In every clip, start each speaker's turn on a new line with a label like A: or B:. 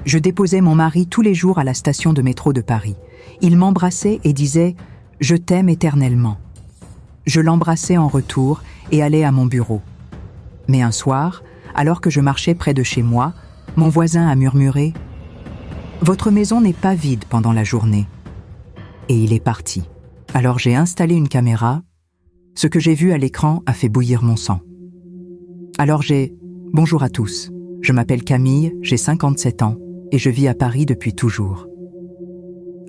A: Je déposais mon mari tous les jours à la station de métro de Paris. Il m'embrassait et disait « Je t'aime éternellement ». Je l'embrassais en retour et allais à mon bureau. Mais un soir, alors que je marchais près de chez moi, mon voisin a murmuré « Votre maison n'est pas vide pendant la journée ». Et il est parti. Alors j'ai installé une caméra. Ce que j'ai vu à l'écran a fait bouillir mon sang. Alors j'ai « Bonjour à tous, je m'appelle Camille, j'ai 57 ans et je vis à Paris depuis toujours ».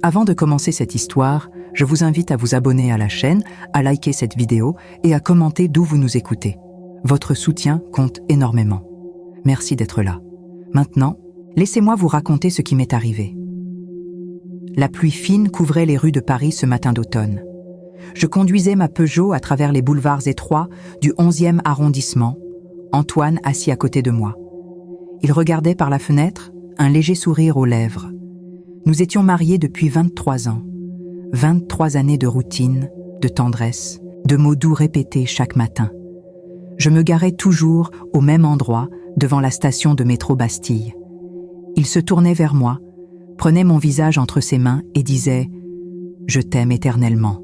A: Avant de commencer cette histoire, je vous invite à vous abonner à la chaîne, à liker cette vidéo et à commenter d'où vous nous écoutez. Votre soutien compte énormément. Merci d'être là. Maintenant, laissez-moi vous raconter ce qui m'est arrivé. La pluie fine couvrait les rues de Paris ce matin d'automne. Je conduisais ma Peugeot à travers les boulevards étroits du 11e arrondissement, Antoine assis à côté de moi. Il regardait par la fenêtre, un léger sourire aux lèvres. Nous étions mariés depuis 23 ans. 23 années de routine, de tendresse, de mots doux répétés chaque matin. Je me garais toujours au même endroit, devant la station de métro Bastille. Il se tournait vers moi, prenait mon visage entre ses mains et disait « Je t'aime éternellement,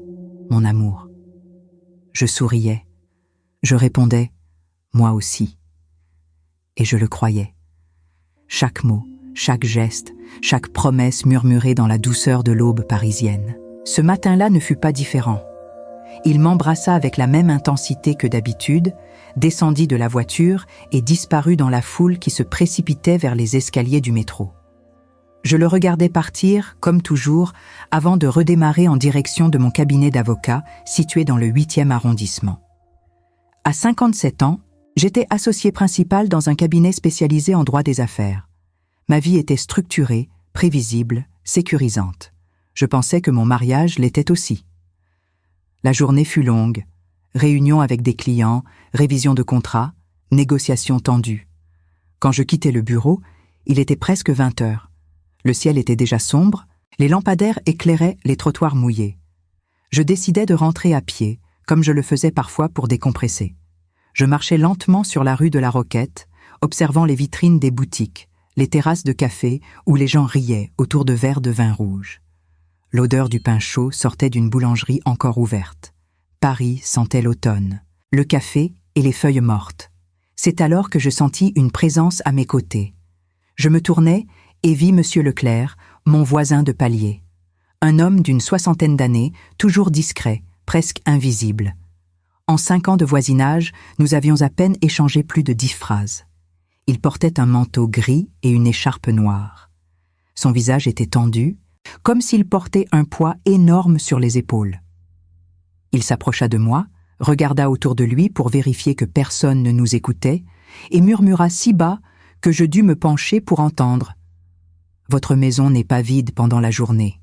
A: mon amour ». Je souriais. Je répondais « Moi aussi ». Et je le croyais. Chaque mot, chaque geste, chaque promesse murmurée dans la douceur de l'aube parisienne. Ce matin-là ne fut pas différent. Il m'embrassa avec la même intensité que d'habitude, descendit de la voiture et disparut dans la foule qui se précipitait vers les escaliers du métro. Je le regardais partir, comme toujours, avant de redémarrer en direction de mon cabinet d'avocat, situé dans le 8e arrondissement. À 57 ans, j'étais associé principal dans un cabinet spécialisé en droit des affaires. Ma vie était structurée, prévisible, sécurisante. Je pensais que mon mariage l'était aussi. La journée fut longue. Réunions avec des clients, révision de contrats, négociations tendues. Quand je quittais le bureau, il était presque 20 heures. Le ciel était déjà sombre, les lampadaires éclairaient les trottoirs mouillés. Je décidai de rentrer à pied, comme je le faisais parfois pour décompresser. Je marchais lentement sur la rue de la Roquette, observant les vitrines des boutiques, les terrasses de café où les gens riaient autour de verres de vin rouge. L'odeur du pain chaud sortait d'une boulangerie encore ouverte. Paris sentait l'automne, le café et les feuilles mortes. C'est alors que je sentis une présence à mes côtés. Je me tournai et vis Monsieur Leclerc, mon voisin de palier. Un homme d'une 60aine d'années, toujours discret, presque invisible. En 5 ans de voisinage, nous avions à peine échangé plus de 10 phrases. Il portait un manteau gris et une écharpe noire. Son visage était tendu, comme s'il portait un poids énorme sur les épaules. Il s'approcha de moi, regarda autour de lui pour vérifier que personne ne nous écoutait, et murmura si bas que je dus me pencher pour entendre. « Votre maison n'est pas vide pendant la journée.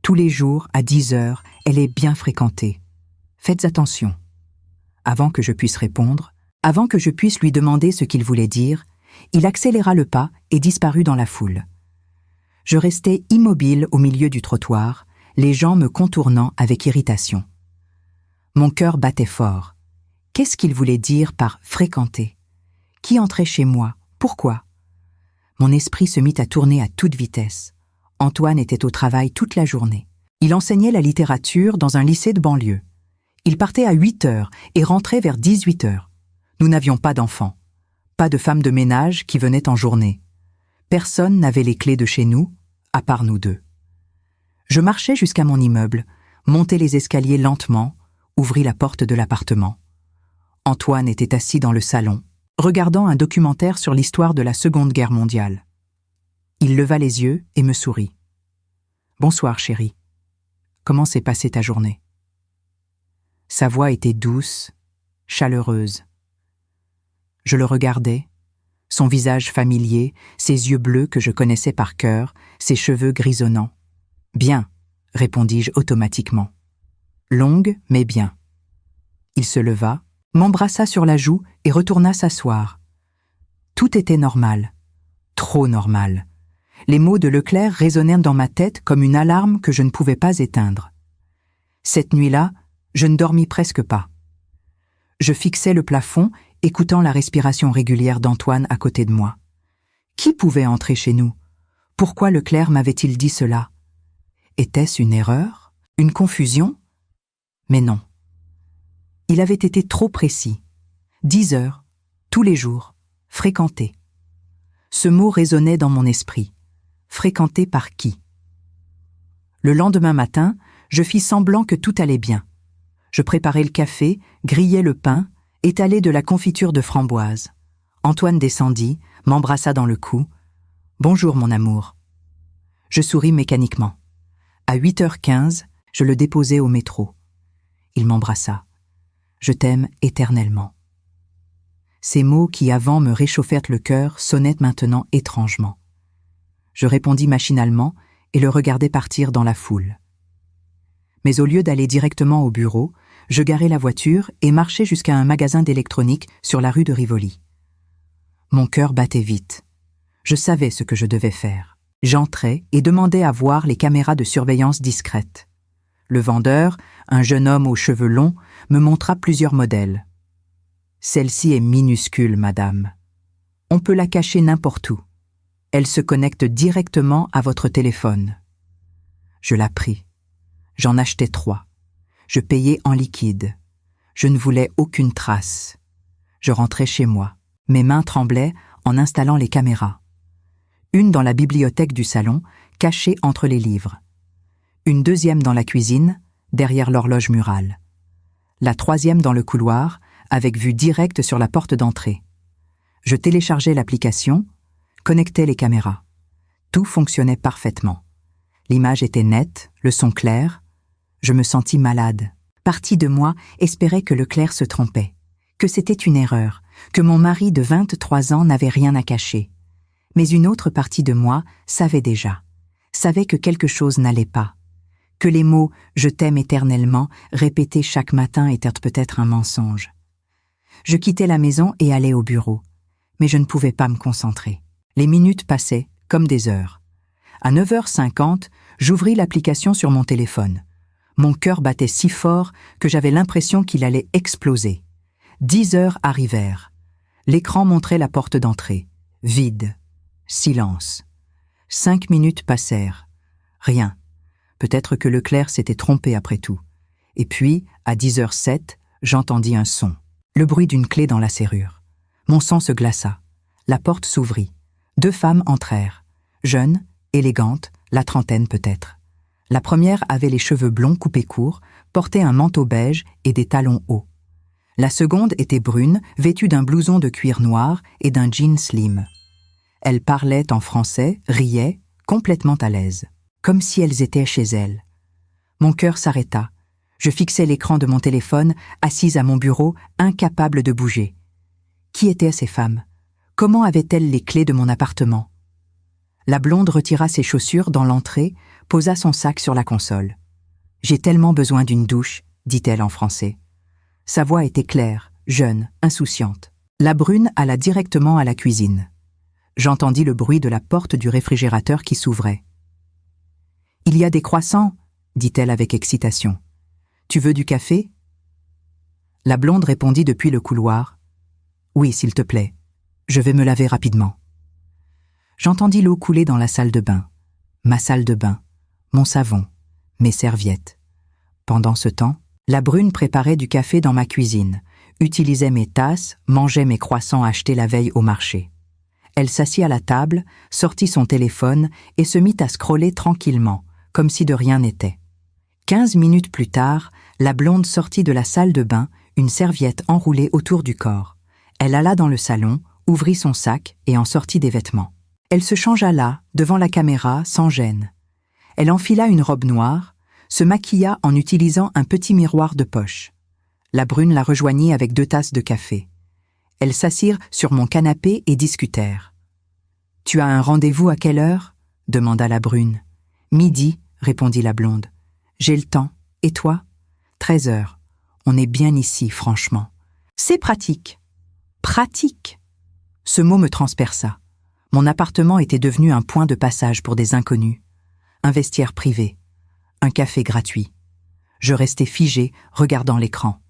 A: Tous les jours, à 10 heures, elle est bien fréquentée. Faites attention. » Avant que je puisse répondre, avant que je puisse lui demander ce qu'il voulait dire, il accéléra le pas et disparut dans la foule. Je restais immobile au milieu du trottoir, les gens me contournant avec irritation. Mon cœur battait fort. Qu'est-ce qu'il voulait dire par « fréquenter » ? Qui entrait chez moi ? Pourquoi ? Mon esprit se mit à tourner à toute vitesse. Antoine était au travail toute la journée. Il enseignait la littérature dans un lycée de banlieue. Il partait à 8 heures et rentrait vers 18 heures. Nous n'avions pas d'enfants, pas de femmes de ménage qui venaient en journée. Personne n'avait les clés de chez nous, à part nous deux. Je marchais jusqu'à mon immeuble, montai les escaliers lentement, ouvris la porte de l'appartement. Antoine était assis dans le salon, regardant un documentaire sur l'histoire de la Seconde Guerre mondiale. Il leva les yeux et me sourit. « Bonsoir, chérie. Comment s'est passée ta journée ?» Sa voix était douce, chaleureuse. Je le regardais, son visage familier, ses yeux bleus que je connaissais par cœur, ses cheveux grisonnants. « Bien », répondis-je automatiquement. « Longue, mais bien. » Il se leva, m'embrassa sur la joue et retourna s'asseoir. Tout était normal, trop normal. Les mots de Leclerc résonnèrent dans ma tête comme une alarme que je ne pouvais pas éteindre. Cette nuit-là, je ne dormis presque pas. Je fixais le plafond, écoutant la respiration régulière d'Antoine à côté de moi. Qui pouvait entrer chez nous ? Pourquoi Leclerc m'avait-il dit cela? Était-ce une erreur? Une confusion? Mais non. Il avait été trop précis. 10 heures, tous les jours, fréquenté. Ce mot résonnait dans mon esprit. Fréquenté par qui? Le lendemain matin, je fis semblant que tout allait bien. Je préparais le café, grillais le pain, étalais de la confiture de framboise. Antoine descendit, m'embrassa dans le cou. « Bonjour, mon amour. » Je souris mécaniquement. À 8h15, je le déposai au métro. Il m'embrassa. « Je t'aime éternellement. » Ces mots qui avant me réchauffèrent le cœur sonnaient maintenant étrangement. Je répondis machinalement et le regardai partir dans la foule. Mais au lieu d'aller directement au bureau, je garai la voiture et marchai jusqu'à un magasin d'électronique sur la rue de Rivoli. Mon cœur battait vite. Je savais ce que je devais faire. J'entrai et demandai à voir les caméras de surveillance discrètes. Le vendeur, un jeune homme aux cheveux longs, me montra plusieurs modèles. « Celle-ci est minuscule, madame. On peut la cacher n'importe où. Elle se connecte directement à votre téléphone. » Je la pris. J'en achetai 3. Je payai en liquide. Je ne voulais aucune trace. Je rentrai chez moi. Mes mains tremblaient en installant les caméras. Une dans la bibliothèque du salon, cachée entre les livres. Une deuxième dans la cuisine, derrière l'horloge murale. La troisième dans le couloir, avec vue directe sur la porte d'entrée. Je téléchargeai l'application, connectais les caméras. Tout fonctionnait parfaitement. L'image était nette, le son clair. Je me sentis malade. Partie de moi espérait que Leclerc se trompait, que c'était une erreur, que mon mari de 23 ans n'avait rien à cacher. Mais une autre partie de moi savait déjà, savait que quelque chose n'allait pas, que les mots « je t'aime éternellement » répétés chaque matin étaient peut-être un mensonge. Je quittai la maison et allai au bureau, mais je ne pouvais pas me concentrer. Les minutes passaient comme des heures. À 9h50, j'ouvris l'application sur mon téléphone. Mon cœur battait si fort que j'avais l'impression qu'il allait exploser. 10 heures arrivèrent. L'écran montrait la porte d'entrée. Vide. Silence. 5 minutes passèrent. Rien. Peut-être que Leclerc s'était trompé après tout. Et puis, à 10h07, j'entendis un son. Le bruit d'une clé dans la serrure. Mon sang se glaça. La porte s'ouvrit. 2 femmes entrèrent. Jeunes, élégantes, la trentaine peut-être. La première avait les cheveux blonds coupés courts, portait un manteau beige et des talons hauts. La seconde était brune, vêtue d'un blouson de cuir noir et d'un jean slim. Elles parlaient en français, riaient, complètement à l'aise, comme si elles étaient chez elles. Mon cœur s'arrêta. Je fixais l'écran de mon téléphone, assise à mon bureau, incapable de bouger. Qui étaient ces femmes? Comment avaient-elles les clés de mon appartement? La blonde retira ses chaussures dans l'entrée, posa son sac sur la console. « J'ai tellement besoin d'une douche », dit-elle en français. Sa voix était claire, jeune, insouciante. La brune alla directement à la cuisine. J'entendis le bruit de la porte du réfrigérateur qui s'ouvrait. « Il y a des croissants », dit-elle avec excitation. « Tu veux du café ?» La blonde répondit depuis le couloir. « Oui, s'il te plaît. Je vais me laver rapidement. » J'entendis l'eau couler dans la salle de bain. Ma salle de bain, mon savon, mes serviettes. Pendant ce temps, la brune préparait du café dans ma cuisine, utilisait mes tasses, mangeait mes croissants achetés la veille au marché. Elle s'assit à la table, sortit son téléphone et se mit à scroller tranquillement, comme si de rien n'était. 15 minutes plus tard, la blonde sortit de la salle de bain, une serviette enroulée autour du corps. Elle alla dans le salon, ouvrit son sac et en sortit des vêtements. Elle se changea là, devant la caméra, sans gêne. Elle enfila une robe noire, se maquilla en utilisant un petit miroir de poche. La brune la rejoignit avec 2 tasses de café. Elles s'assirent sur mon canapé et discutèrent. « Tu as un rendez-vous à quelle heure ?» demanda la brune. « Midi, » répondit la blonde. « J'ai le temps. Et toi ?»« 13h. On est bien ici, franchement. »« C'est pratique. »« Pratique !» Ce mot me transperça. Mon appartement était devenu un point de passage pour des inconnus. Un vestiaire privé. Un café gratuit. Je restai figé, regardant l'écran.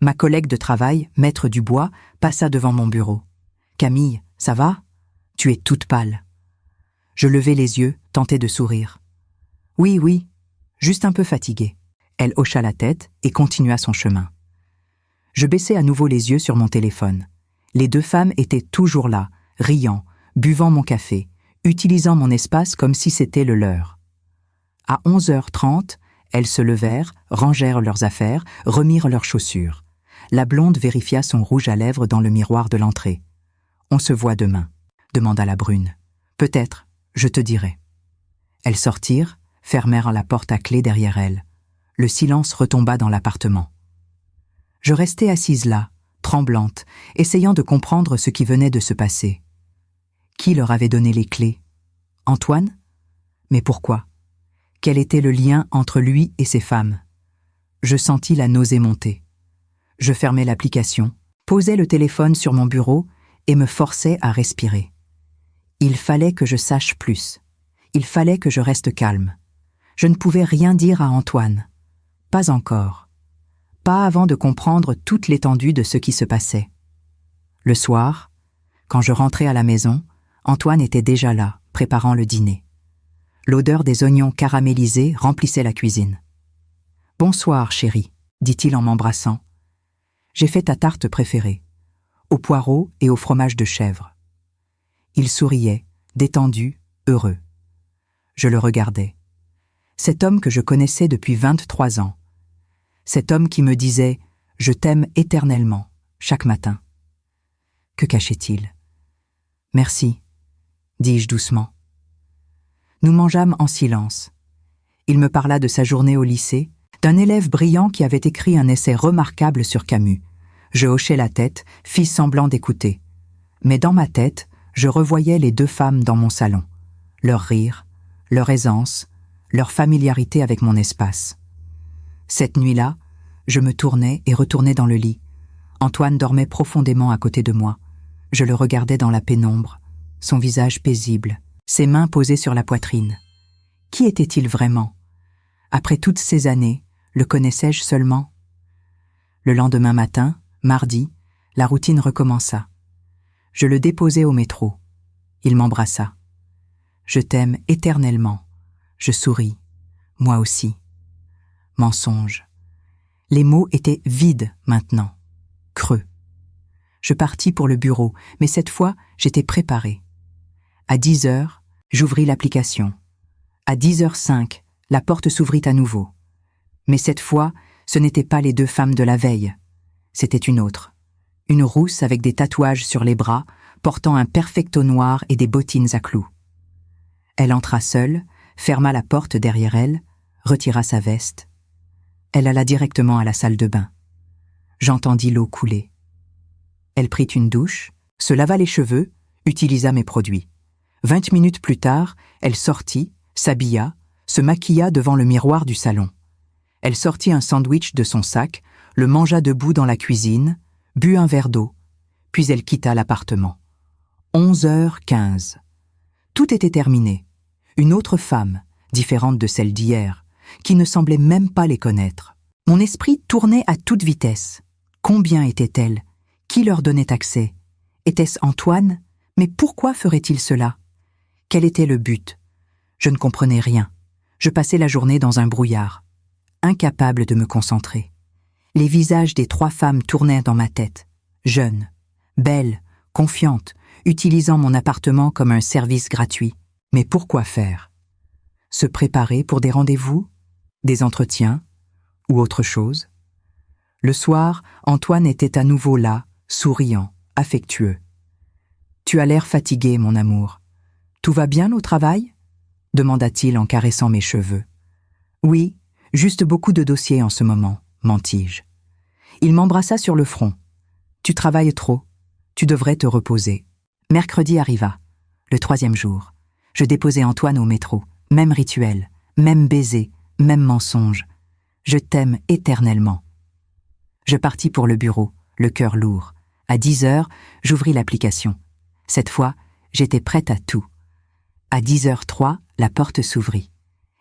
A: Ma collègue de travail, maître Dubois, passa devant mon bureau. « Camille, ça va ? Tu es toute pâle. » Je levai les yeux, tentai de sourire. « Oui, oui, juste un peu fatiguée. » Elle hocha la tête et continua son chemin. Je baissai à nouveau les yeux sur mon téléphone. Les deux femmes étaient toujours là, riant, buvant mon café, utilisant mon espace comme si c'était le leur. À 11h30, elles se levèrent, rangèrent leurs affaires, remirent leurs chaussures. La blonde vérifia son rouge à lèvres dans le miroir de l'entrée. « On se voit demain », demanda la brune. « Peut-être, je te dirai. » Elles sortirent, fermèrent la porte à clé derrière elles. Le silence retomba dans l'appartement. Je restai assise là, tremblante, essayant de comprendre ce qui venait de se passer. Qui leur avait donné les clés? Antoine? Mais pourquoi? Quel était le lien entre lui et ces femmes? Je sentis la nausée monter. Je fermai l'application, posai le téléphone sur mon bureau et me forçai à respirer. Il fallait que je sache plus. Il fallait que je reste calme. Je ne pouvais rien dire à Antoine. Pas encore. Pas avant de comprendre toute l'étendue de ce qui se passait. Le soir, quand je rentrai à la maison, Antoine était déjà là, préparant le dîner. L'odeur des oignons caramélisés remplissait la cuisine. « Bonsoir, chérie », dit-il en m'embrassant. « J'ai fait ta tarte préférée, au poireau et au fromage de chèvre. » Il souriait, détendu, heureux. Je le regardais. Cet homme que je connaissais depuis 23 ans. Cet homme qui me disait « Je t'aime éternellement » chaque matin. Que cachait-il? « Merci », dis-je doucement. Nous mangeâmes en silence. Il me parla de sa journée au lycée, d'un élève brillant qui avait écrit un essai remarquable sur Camus. Je hochai la tête, fis semblant d'écouter. Mais dans ma tête, je revoyais les deux femmes dans mon salon. Leur rire, leur aisance, leur familiarité avec mon espace. Cette nuit-là, je me tournais et retournais dans le lit. Antoine dormait profondément à côté de moi. Je le regardais dans la pénombre, son visage paisible, ses mains posées sur la poitrine. Qui était-il vraiment? Après toutes ces années, le connaissais-je seulement? Le lendemain matin, mardi, la routine recommença. Je le déposai au métro. Il m'embrassa. « Je t'aime éternellement. » Je souris. Moi aussi. Mensonge. Les mots étaient vides maintenant, creux. Je partis pour le bureau, mais cette fois, j'étais préparée. À 10h, j'ouvris l'application. À 10h05, la porte s'ouvrit à nouveau. Mais cette fois, ce n'étaient pas les deux femmes de la veille. C'était une autre. Une rousse avec des tatouages sur les bras, portant un perfecto noir et des bottines à clous. Elle entra seule, ferma la porte derrière elle, retira sa veste. Elle alla directement à la salle de bain. J'entendis l'eau couler. Elle prit une douche, se lava les cheveux, utilisa mes produits. 20 minutes plus tard, elle sortit, s'habilla, se maquilla devant le miroir du salon. Elle sortit un sandwich de son sac, le mangea debout dans la cuisine, but un verre d'eau, puis elle quitta l'appartement. 11h15. Tout était terminé. Une autre femme, différente de celle d'hier, qui ne semblait même pas les connaître. Mon esprit tournait à toute vitesse. Combien étaient-elles? Qui leur donnait accès? Était-ce Antoine? Mais pourquoi ferait-il cela? Quel était le but? Je ne comprenais rien. Je passais la journée dans un brouillard, incapable de me concentrer. Les visages des trois femmes tournaient dans ma tête, jeunes, belles, confiantes, utilisant mon appartement comme un service gratuit. Mais pourquoi faire? Se préparer pour des rendez-vous, des entretiens ou autre chose? Le soir, Antoine était à nouveau là, souriant, affectueux. « Tu as l'air fatigué, mon amour. Tout va bien au travail ?» demanda-t-il en caressant mes cheveux. « Oui, juste beaucoup de dossiers en ce moment, mentis-je. » Il m'embrassa sur le front. « Tu travailles trop. Tu devrais te reposer. » Mercredi arriva, le 3e jour. Je déposai Antoine au métro. Même rituel, même baiser, même mensonge. Je t'aime éternellement. Je partis pour le bureau, le cœur lourd. À 10h, j'ouvris l'application. Cette fois, j'étais prête à tout. À 10h03, la porte s'ouvrit.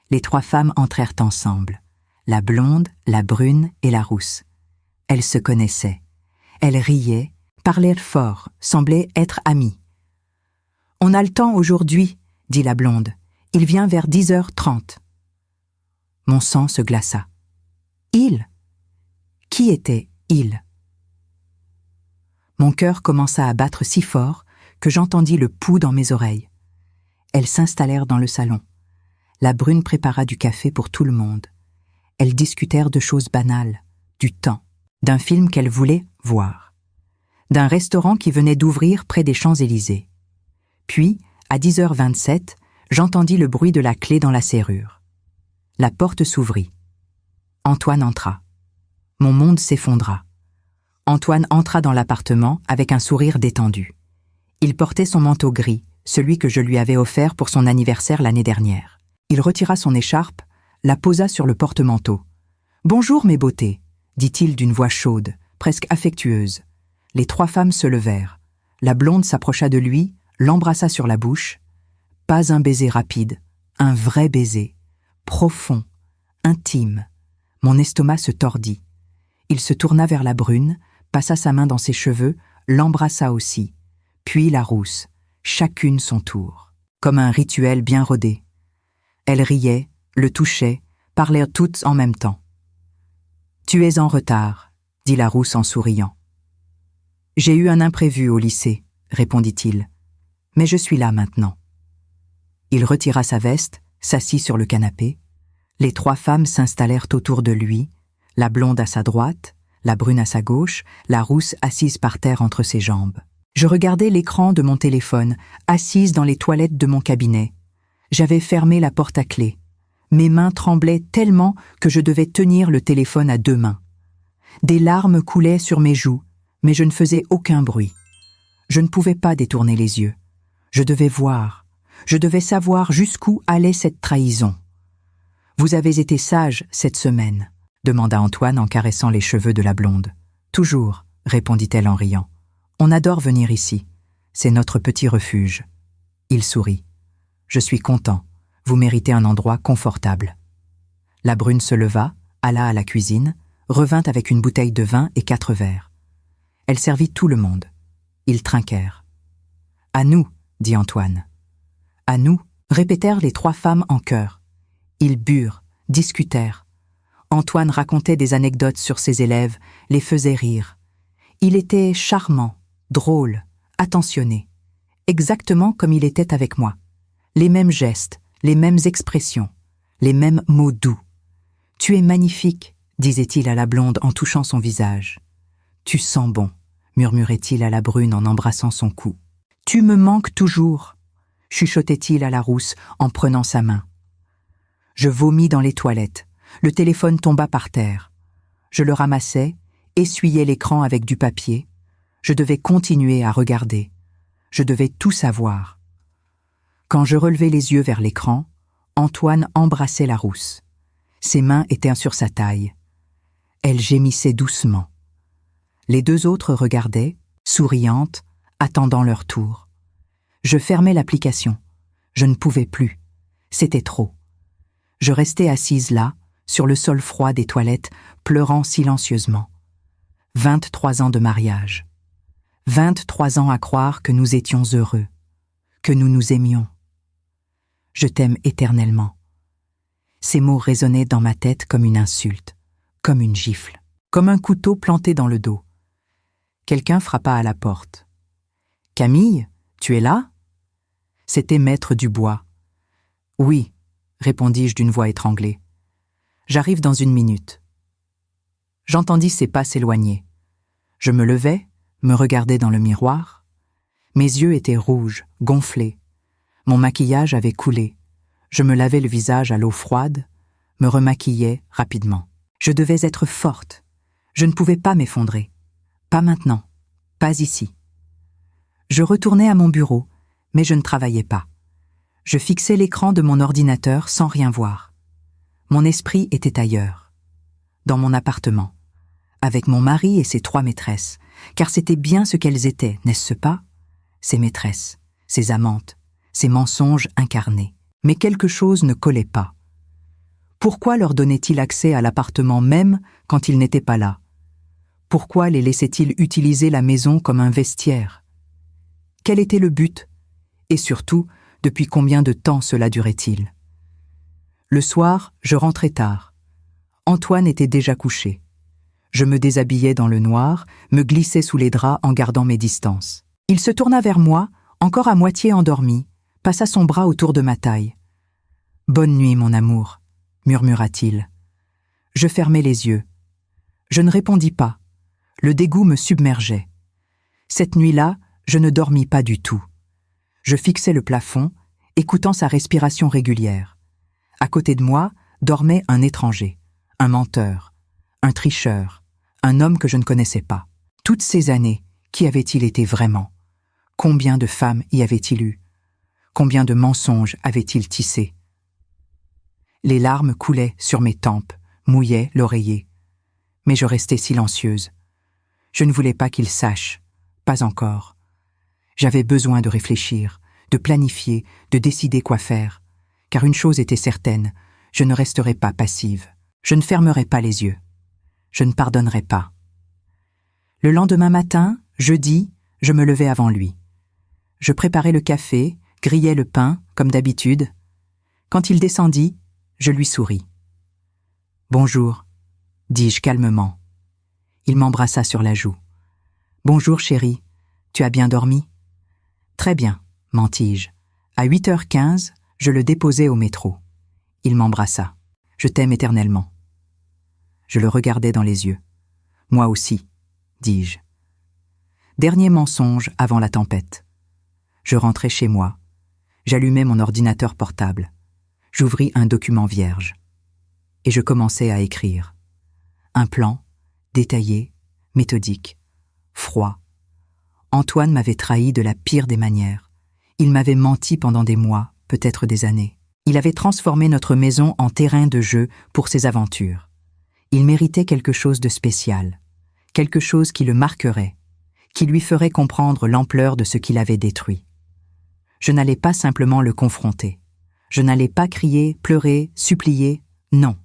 A: Les trois femmes entrèrent ensemble. La blonde, la brune et la rousse. Elles se connaissaient. Elles riaient, parlaient fort, semblaient être amies. « On a le temps aujourd'hui », dit la blonde. « Il vient vers 10h30. » Mon sang se glaça. Il ? Qui était il ? Mon cœur commença à battre si fort que j'entendis le pouls dans mes oreilles. Elles s'installèrent dans le salon. La brune prépara du café pour tout le monde. Elles discutèrent de choses banales, du temps, d'un film qu'elles voulaient voir, d'un restaurant qui venait d'ouvrir près des Champs-Élysées. Puis, à 10h27, j'entendis le bruit de la clé dans la serrure. La porte s'ouvrit. Antoine entra. Mon monde s'effondra. Antoine entra dans l'appartement avec un sourire détendu. Il portait son manteau gris, celui que je lui avais offert pour son anniversaire l'année dernière. Il retira son écharpe, la posa sur le porte-manteau. « Bonjour, mes beautés », dit-il d'une voix chaude, presque affectueuse. Les trois femmes se levèrent. La blonde s'approcha de lui, l'embrassa sur la bouche. Pas un baiser rapide, un vrai baiser, profond, intime. Mon estomac se tordit. Il se tourna vers la brune, passa sa main dans ses cheveux, l'embrassa aussi, puis la rousse, chacune son tour, comme un rituel bien rodé. Elles riaient, le touchaient, parlèrent toutes en même temps. « Tu es en retard », dit la rousse en souriant. « J'ai eu un imprévu au lycée », répondit-il, « mais je suis là maintenant. » Il retira sa veste, s'assit sur le canapé. Les trois femmes s'installèrent autour de lui, la blonde à sa droite, la brune à sa gauche, la rousse assise par terre entre ses jambes. Je regardais l'écran de mon téléphone, assise dans les toilettes de mon cabinet. J'avais fermé la porte à clé. Mes mains tremblaient tellement que je devais tenir le téléphone à deux mains. Des larmes coulaient sur mes joues, mais je ne faisais aucun bruit. Je ne pouvais pas détourner les yeux. Je devais voir. Je devais savoir jusqu'où allait cette trahison. « Vous avez été sage cette semaine ?» demanda Antoine en caressant les cheveux de la blonde. « Toujours », répondit-elle en riant. « On adore venir ici. C'est notre petit refuge. » Il sourit. « Je suis content. Vous méritez un endroit confortable. » La brune se leva, alla à la cuisine, revint avec une bouteille de vin et 4 verres. Elle servit tout le monde. Ils trinquèrent. « À nous », dit Antoine. « À nous », répétèrent les trois femmes en chœur. Ils burent, discutèrent. Antoine racontait des anecdotes sur ses élèves, les faisait rire. Il était charmant, drôle, attentionné, exactement comme il était avec moi. Les mêmes gestes, les mêmes expressions, les mêmes mots doux. « Tu es magnifique », disait-il à la blonde en touchant son visage. « Tu sens bon », murmurait-il à la brune en embrassant son cou. « Tu me manques toujours », chuchotait-il à la rousse en prenant sa main. Je vomis dans les toilettes. Le téléphone tomba par terre. Je le ramassai, essuyai l'écran avec du papier. Je devais continuer à regarder. Je devais tout savoir. Quand je relevai les yeux vers l'écran, Antoine embrassait la rousse. Ses mains étaient sur sa taille. Elle gémissait doucement. Les deux autres regardaient, souriantes, attendant leur tour. Je fermai l'application. Je ne pouvais plus. C'était trop. Je restais assise là, sur le sol froid des toilettes, pleurant silencieusement. 23 ans de mariage. 23 ans à croire que nous étions heureux, que nous nous aimions. Je t'aime éternellement. Ces mots résonnaient dans ma tête comme une insulte, comme une gifle, comme un couteau planté dans le dos. Quelqu'un frappa à la porte. « Camille, tu es là ?» C'était Maître Dubois. « Oui, » répondis-je d'une voix étranglée. « J'arrive dans 1 minute. » J'entendis ses pas s'éloigner. Je me levai, me regardai dans le miroir. Mes yeux étaient rouges, gonflés. Mon maquillage avait coulé. Je me lavai le visage à l'eau froide, me remaquillai rapidement. Je devais être forte. Je ne pouvais pas m'effondrer. Pas maintenant. Pas ici. Je retournai à mon bureau, mais je ne travaillais pas. Je fixais l'écran de mon ordinateur sans rien voir. Mon esprit était ailleurs, dans mon appartement, avec mon mari et ses 3 maîtresses, car c'était bien ce qu'elles étaient, n'est-ce pas? Ces maîtresses, ces amantes, ces mensonges incarnés. Mais quelque chose ne collait pas. Pourquoi leur donnait-il accès à l'appartement même quand ils n'étaient pas là? Pourquoi les laissait-il utiliser la maison comme un vestiaire? Quel était le but? Et surtout, Depuis combien de temps cela durait-il? Le soir, je rentrais tard. Antoine était déjà couché. Je me déshabillais dans le noir, me glissais sous les draps en gardant mes distances. Il se tourna vers moi, encore à moitié endormi, passa son bras autour de ma taille. « Bonne nuit, mon amour », murmura-t-il. Je fermai les yeux. Je ne répondis pas. Le dégoût me submergeait. Cette nuit-là, je ne dormis pas du tout. Je fixais le plafond, écoutant sa respiration régulière. À côté de moi, dormait un étranger, un menteur, un tricheur, un homme que je ne connaissais pas. Toutes ces années, qui avait-il été vraiment? Combien de femmes y avait-il eu? Combien de mensonges avait-il tissés? Les larmes coulaient sur mes tempes, mouillaient l'oreiller. Mais je restais silencieuse. Je ne voulais pas qu'il sache, pas encore. J'avais besoin de réfléchir, de planifier, de décider quoi faire. Car une chose était certaine, je ne resterai pas passive. Je ne fermerai pas les yeux. Je ne pardonnerai pas. Le lendemain matin, jeudi, je me levai avant lui. Je préparais le café, grillais le pain, comme d'habitude. Quand il descendit, je lui souris. « Bonjour », dis-je calmement. Il m'embrassa sur la joue. « Bonjour chérie, tu as bien dormi ?»« Très bien », mentis-je. À 8h15, je le déposai au métro. Il m'embrassa. « Je t'aime éternellement. » Je le regardai dans les yeux. « Moi aussi », dis-je. Dernier mensonge avant la tempête. Je rentrai chez moi. J'allumai mon ordinateur portable. J'ouvris un document vierge. Et je commençai à écrire. Un plan, détaillé, méthodique, froid. Antoine m'avait trahi de la pire des manières. Il m'avait menti pendant des mois, peut-être des années. Il avait transformé notre maison en terrain de jeu pour ses aventures. Il méritait quelque chose de spécial, quelque chose qui le marquerait, qui lui ferait comprendre l'ampleur de ce qu'il avait détruit. Je n'allais pas simplement le confronter. Je n'allais pas crier, pleurer, supplier, non.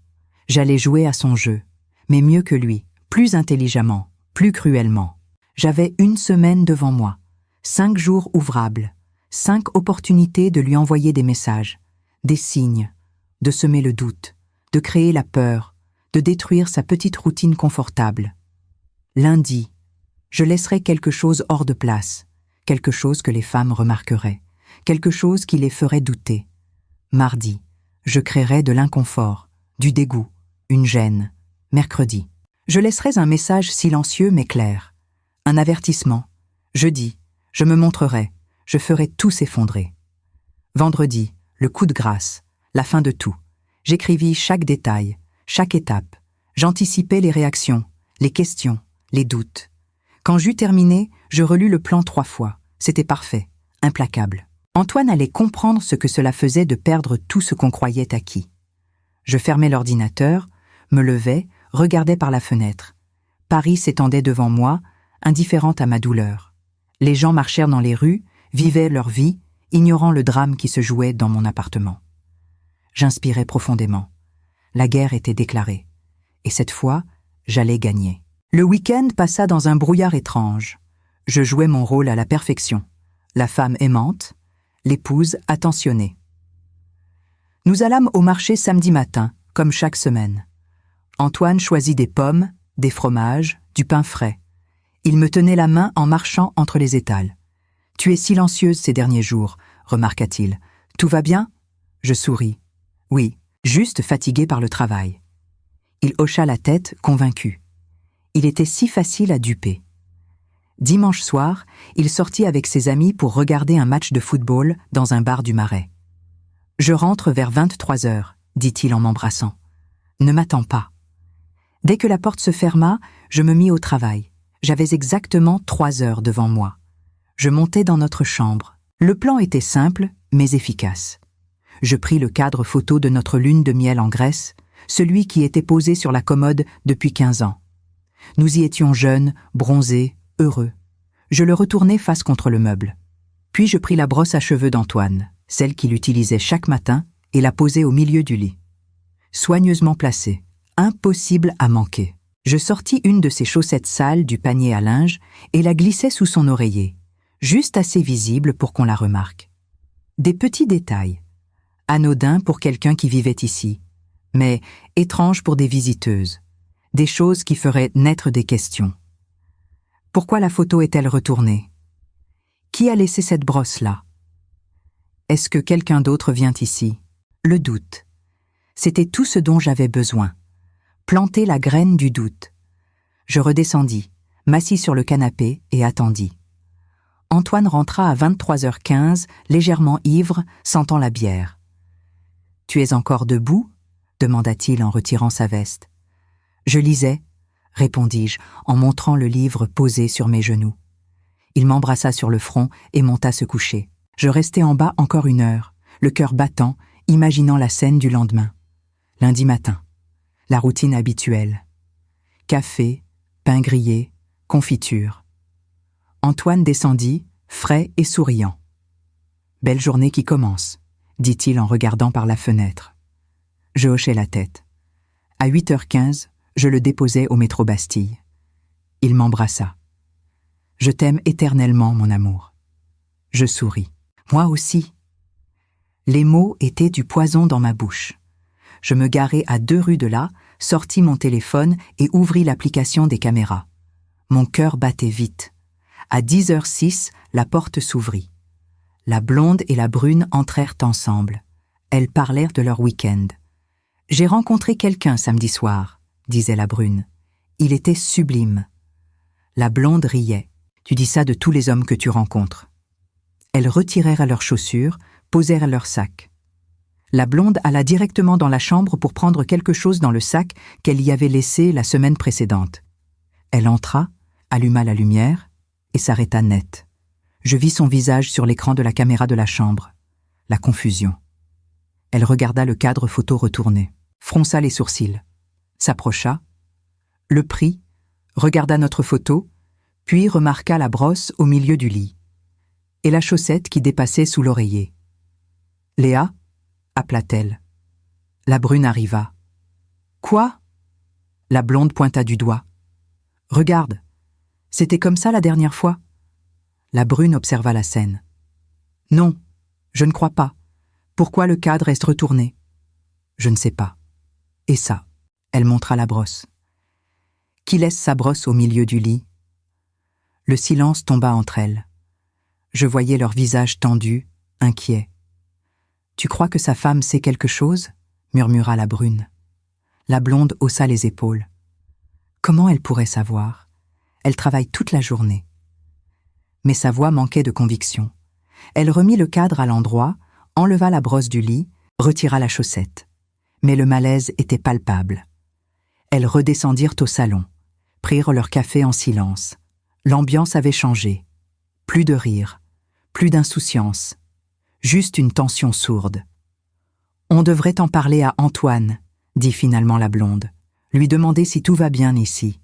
A: J'allais jouer à son jeu, mais mieux que lui, plus intelligemment, plus cruellement. J'avais 1 semaine devant moi, 5 jours ouvrables, 5 opportunités de lui envoyer des messages, des signes, de semer le doute, de créer la peur, de détruire sa petite routine confortable. Lundi, je laisserai quelque chose hors de place, quelque chose que les femmes remarqueraient, quelque chose qui les ferait douter. Mardi, je créerai de l'inconfort, du dégoût, une gêne. Mercredi, je laisserai un message silencieux mais clair, un avertissement. Jeudi, je me montrerai, je ferai tout s'effondrer. Vendredi, le coup de grâce, la fin de tout. J'écrivis chaque détail, chaque étape. J'anticipais les réactions, les questions, les doutes. Quand j'eus terminé, je relus le plan 3 fois. C'était parfait, implacable. Antoine allait comprendre ce que cela faisait de perdre tout ce qu'on croyait acquis. Je fermais l'ordinateur, me levais, regardais par la fenêtre. Paris s'étendait devant moi, indifférente à ma douleur. Les gens marchèrent dans les rues, vivaient leur vie, ignorant le drame qui se jouait dans mon appartement. J'inspirais profondément. La guerre était déclarée. Et cette fois, j'allais gagner. Le week-end passa dans un brouillard étrange. Je jouais mon rôle à la perfection. La femme aimante, l'épouse attentionnée. Nous allâmes au marché samedi matin, comme chaque semaine. Antoine choisit des pommes, des fromages, du pain frais. Il me tenait la main en marchant entre les étals. « Tu es silencieuse ces derniers jours », remarqua-t-il. « Tout va bien ?» Je souris. « Oui, juste fatiguée par le travail. » Il hocha la tête, convaincu. Il était si facile à duper. Dimanche soir, il sortit avec ses amis pour regarder un match de football dans un bar du Marais. « Je rentre vers 23h, dit-il en m'embrassant. « Ne m'attends pas. » Dès que la porte se ferma, je me mis au travail. J'avais exactement 3 heures devant moi. Je montai dans notre chambre. Le plan était simple, mais efficace. Je pris le cadre photo de notre lune de miel en Grèce, celui qui était posé sur la commode depuis 15 ans. Nous y étions jeunes, bronzés, heureux. Je le retournai face contre le meuble. Puis je pris la brosse à cheveux d'Antoine, celle qu'il utilisait chaque matin, et la posai au milieu du lit. Soigneusement placée, impossible à manquer. Je sortis une de ses chaussettes sales du panier à linge et la glissai sous son oreiller, juste assez visible pour qu'on la remarque. Des petits détails, anodins pour quelqu'un qui vivait ici, mais étranges pour des visiteuses, des choses qui feraient naître des questions. Pourquoi la photo est-elle retournée? Qui a laissé cette brosse-là? Est-ce que quelqu'un d'autre vient ici? Le doute. C'était tout ce dont j'avais besoin. Planter la graine du doute. Je redescendis, m'assis sur le canapé et attendis. Antoine rentra à 23h15, légèrement ivre, sentant la bière. « Tu es encore debout ?» demanda-t-il en retirant sa veste. « Je lisais » répondis-je en montrant le livre posé sur mes genoux. Il m'embrassa sur le front et monta se coucher. Je restai en bas encore 1 heure, le cœur battant, imaginant la scène du lendemain. Lundi matin. La routine habituelle. Café, pain grillé, confiture. Antoine descendit, frais et souriant. « Belle journée qui commence », dit-il en regardant par la fenêtre. Je hochai la tête. À 8h15, je le déposai au métro Bastille. Il m'embrassa. « Je t'aime éternellement, mon amour. » Je souris. « Moi aussi. » Les mots étaient du poison dans ma bouche. Je me garai à 2 rues de là, sortis mon téléphone et ouvris l'application des caméras. Mon cœur battait vite. À 10h06, la porte s'ouvrit. La blonde et la brune entrèrent ensemble. Elles parlèrent de leur week-end. « J'ai rencontré quelqu'un samedi soir », disait la brune. « Il était sublime. » La blonde riait. « Tu dis ça de tous les hommes que tu rencontres. » Elles retirèrent leurs chaussures, posèrent leurs sacs. La blonde alla directement dans la chambre pour prendre quelque chose dans le sac qu'elle y avait laissé la semaine précédente. Elle entra, alluma la lumière et s'arrêta net. Je vis son visage sur l'écran de la caméra de la chambre. La confusion. Elle regarda le cadre photo retourné, fronça les sourcils, s'approcha, le prit, regarda notre photo, puis remarqua la brosse au milieu du lit et la chaussette qui dépassait sous l'oreiller. « Léa ?» appela-t-elle. La brune arriva. « Quoi ?» La blonde pointa du doigt. « Regarde, c'était comme ça la dernière fois ?» La brune observa la scène. « Non, je ne crois pas. Pourquoi le cadre est retourné ?»« Je ne sais pas. » « Et ça ?» Elle montra la brosse. « Qui laisse sa brosse au milieu du lit ?» Le silence tomba entre elles. Je voyais leur visage tendu, inquiet. « Tu crois que sa femme sait quelque chose ?» murmura la brune. La blonde haussa les épaules. « Comment elle pourrait savoir? Elle travaille toute la journée. » Mais sa voix manquait de conviction. Elle remit le cadre à l'endroit, enleva la brosse du lit, retira la chaussette. Mais le malaise était palpable. Elles redescendirent au salon, prirent leur café en silence. L'ambiance avait changé. Plus de rire, plus d'insouciance, juste une tension sourde. « On devrait en parler à Antoine », dit finalement la blonde, « lui demander si tout va bien ici. »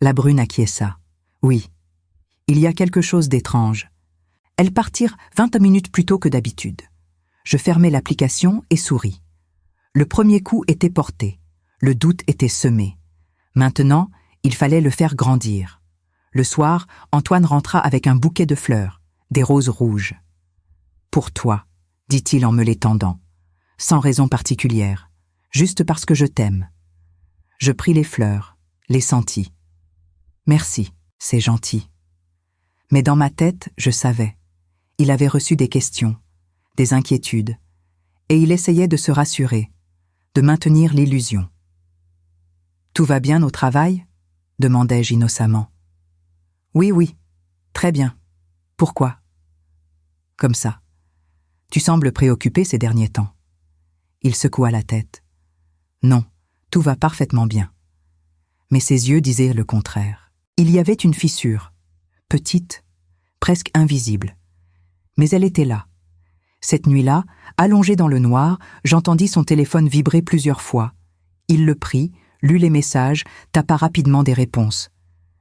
A: La brune acquiesça. « Oui, il y a quelque chose d'étrange. » Elles partirent 20 minutes plus tôt que d'habitude. Je fermai l'application et souris. Le premier coup était porté. Le doute était semé. Maintenant, il fallait le faire grandir. Le soir, Antoine rentra avec un bouquet de fleurs, des roses rouges. « Pour toi », dit-il en me les tendant, sans raison particulière, juste parce que je t'aime. Je pris les fleurs, les sentis. « Merci, c'est gentil. » Mais dans ma tête, je savais. Il avait reçu des questions, des inquiétudes, et il essayait de se rassurer, de maintenir l'illusion. « Tout va bien au travail ?» demandai-je innocemment. « Oui, oui, très bien. Pourquoi ?» « Comme ça. Tu sembles préoccupé ces derniers temps. » Il secoua la tête. « Non, tout va parfaitement bien. » Mais ses yeux disaient le contraire. Il y avait une fissure, petite, presque invisible. Mais elle était là. Cette nuit-là, allongé dans le noir, j'entendis son téléphone vibrer plusieurs fois. Il le prit, lut les messages, tapa rapidement des réponses.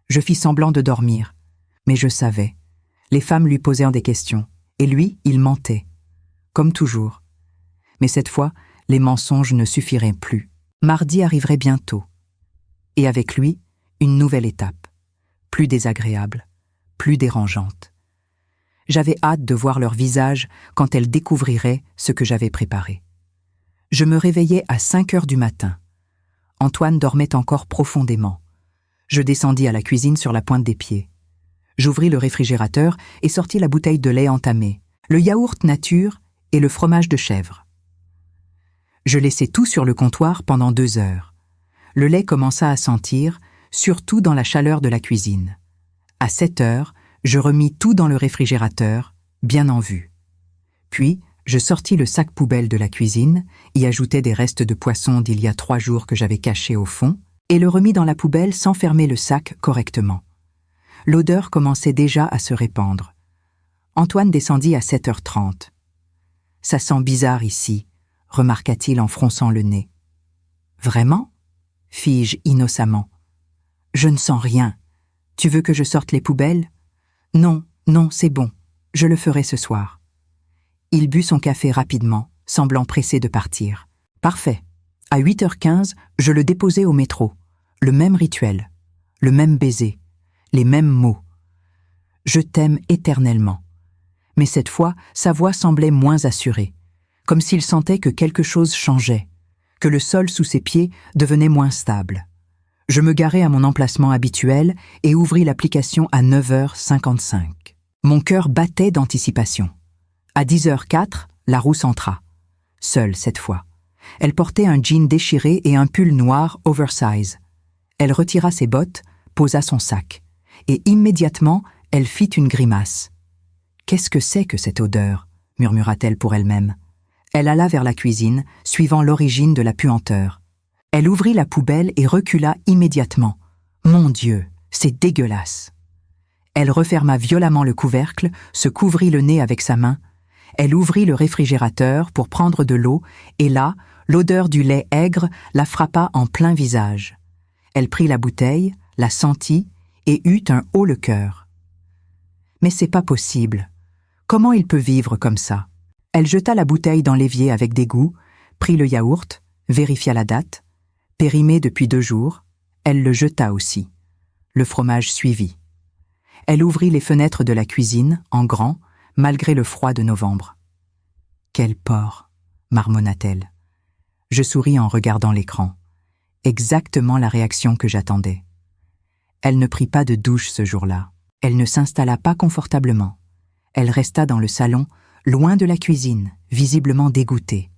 A: Je fis semblant de dormir. Mais je savais. Les femmes lui posaient des questions. Et lui, il mentait. Comme toujours. Mais cette fois, les mensonges ne suffiraient plus. Mardi arriverait bientôt. Et avec lui, une nouvelle étape. Plus désagréable, plus dérangeante. J'avais hâte de voir leur visage quand elles découvriraient ce que j'avais préparé. Je me réveillais à 5 heures du matin. Antoine dormait encore profondément. Je descendis à la cuisine sur la pointe des pieds. J'ouvris le réfrigérateur et sortis la bouteille de lait entamée, le yaourt nature et le fromage de chèvre. Je laissai tout sur le comptoir pendant 2 heures. Le lait commença à sentir, surtout dans la chaleur de la cuisine. À 7 heures, je remis tout dans le réfrigérateur, bien en vue. Puis, je sortis le sac poubelle de la cuisine, y ajoutai des restes de poisson d'il y a 3 jours que j'avais cachés au fond, et le remis dans la poubelle sans fermer le sac correctement. L'odeur commençait déjà à se répandre. Antoine descendit à 7h30. « Ça sent bizarre ici », remarqua-t-il en fronçant le nez. « Vraiment ?» fis-je innocemment. « Je ne sens rien. Tu veux que je sorte les poubelles ?»« Non, non, c'est bon. Je le ferai ce soir. » Il but son café rapidement, semblant pressé de partir. « Parfait. À 8h15, je le déposai au métro. Le même rituel, le même baiser, les mêmes mots. Je t'aime éternellement. Mais cette fois, sa voix semblait moins assurée, comme s'il sentait que quelque chose changeait, que le sol sous ses pieds devenait moins stable. Je me garai à mon emplacement habituel et ouvris l'application à 9h55. Mon cœur battait d'anticipation. À 10h04, la rousse entra. Seule cette fois. Elle portait un jean déchiré et un pull noir oversize. Elle retira ses bottes, posa son sac. Et immédiatement, elle fit une grimace. « Qu'est-ce que c'est que cette odeur ?» murmura-t-elle pour elle-même. Elle alla vers la cuisine, suivant l'origine de la puanteur. Elle ouvrit la poubelle et recula immédiatement. « Mon Dieu, c'est dégueulasse !» Elle referma violemment le couvercle, se couvrit le nez avec sa main. Elle ouvrit le réfrigérateur pour prendre de l'eau et là, l'odeur du lait aigre la frappa en plein visage. Elle prit la bouteille, la sentit et eut un haut-le-cœur. « Mais c'est pas possible. Comment il peut vivre comme ça ?» Elle jeta la bouteille dans l'évier avec dégoût, prit le yaourt, vérifia la date. Périmé depuis 2 jours, elle le jeta aussi. Le fromage suivit. Elle ouvrit les fenêtres de la cuisine, en grand, malgré le froid de novembre. « Quel porc !» marmonna-t-elle. Je souris en regardant l'écran. Exactement la réaction que j'attendais. Elle ne prit pas de douche ce jour-là. Elle ne s'installa pas confortablement. Elle resta dans le salon, loin de la cuisine, visiblement dégoûtée.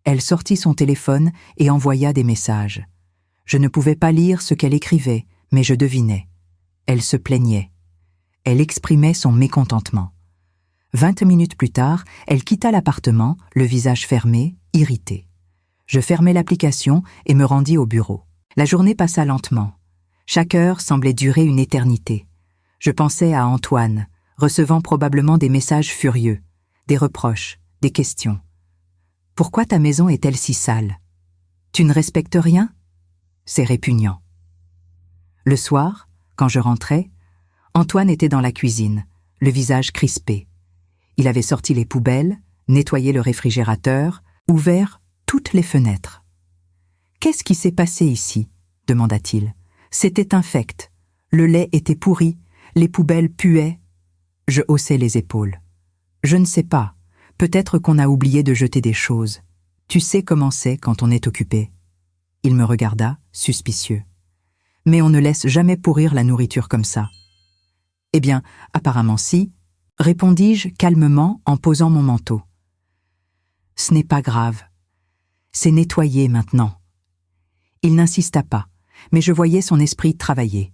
A: Elle sortit son téléphone et envoya des messages. Je ne pouvais pas lire ce qu'elle écrivait, mais je devinais. Elle se plaignait. Elle exprimait son mécontentement. 20 minutes plus tard, elle quitta l'appartement, le visage fermé, irritée. Je fermai l'application et me rendis au bureau. La journée passa lentement. Chaque heure semblait durer une éternité. Je pensais à Antoine, recevant probablement des messages furieux, des reproches, des questions. « Pourquoi ta maison est-elle si sale ? Tu ne respectes rien ? C'est répugnant. » Le soir, quand je rentrais, Antoine était dans la cuisine, le visage crispé. Il avait sorti les poubelles, nettoyé le réfrigérateur, ouvert toutes les fenêtres. « Qu'est-ce qui s'est passé ici ?» demanda-t-il. « C'était infect. Le lait était pourri, les poubelles puaient. » Je haussai les épaules. « Je ne sais pas. Peut-être qu'on a oublié de jeter des choses. Tu sais comment c'est quand on est occupé. » Il me regarda, suspicieux. « Mais on ne laisse jamais pourrir la nourriture comme ça. » « Eh bien, apparemment si, » répondis-je calmement en posant mon manteau. « Ce n'est pas grave. C'est nettoyé maintenant. » Il n'insista pas, mais je voyais son esprit travailler.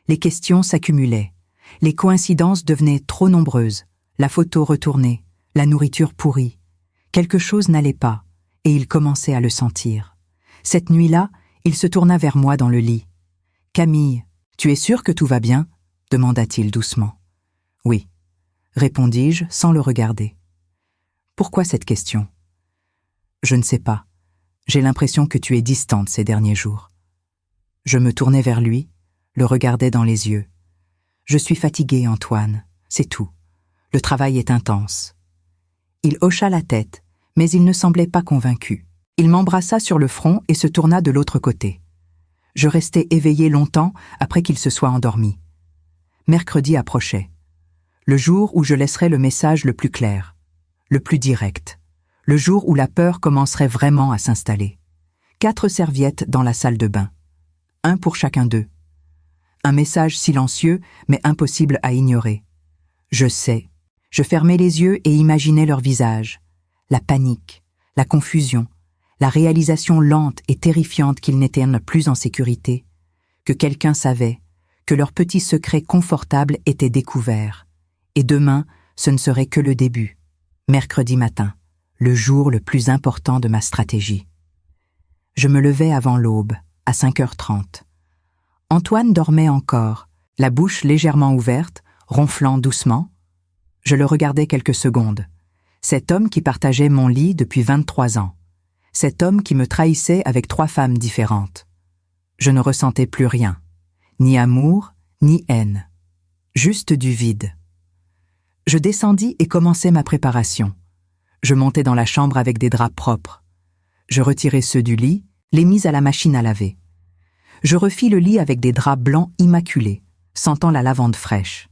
A: Les questions s'accumulaient. Les coïncidences devenaient trop nombreuses. La photo retournée, la nourriture pourrie. Quelque chose n'allait pas, et il commençait à le sentir. Cette nuit-là, il se tourna vers moi dans le lit. « Camille, tu es sûre que tout va bien ?» demanda-t-il doucement. « Oui, » répondis-je sans le regarder. « Pourquoi cette question ?»« Je ne sais pas. J'ai l'impression que tu es distante ces derniers jours. » Je me tournai vers lui, le regardai dans les yeux. « Je suis fatiguée, Antoine, c'est tout. Le travail est intense. » Il hocha la tête, mais il ne semblait pas convaincu. Il m'embrassa sur le front et se tourna de l'autre côté. Je restai éveillée longtemps après qu'il se soit endormi. Mercredi approchait. Le jour où je laisserai le message le plus clair, le plus direct. Le jour où la peur commencerait vraiment à s'installer. 4 serviettes dans la salle de bain. 1 pour chacun d'eux. Un message silencieux, mais impossible à ignorer. Je sais. Je fermais les yeux et imaginais leur visage. La panique, la confusion, la réalisation lente et terrifiante qu'ils n'étaient plus en sécurité, que quelqu'un savait, que leur petit secret confortable était découvert. Et demain, ce ne serait que le début. Mercredi matin, le jour le plus important de ma stratégie. Je me levai avant l'aube, à 5h30. Antoine dormait encore, la bouche légèrement ouverte, ronflant doucement. Je le regardais quelques secondes. Cet homme qui partageait mon lit depuis 23 ans. Cet homme qui me trahissait avec 3 femmes différentes. Je ne ressentais plus rien. Ni amour, ni haine. Juste du vide. Je descendis et commençai ma préparation. Je montai dans la chambre avec des draps propres. Je retirai ceux du lit, les mis à la machine à laver. Je refis le lit avec des draps blancs immaculés, sentant la lavande fraîche.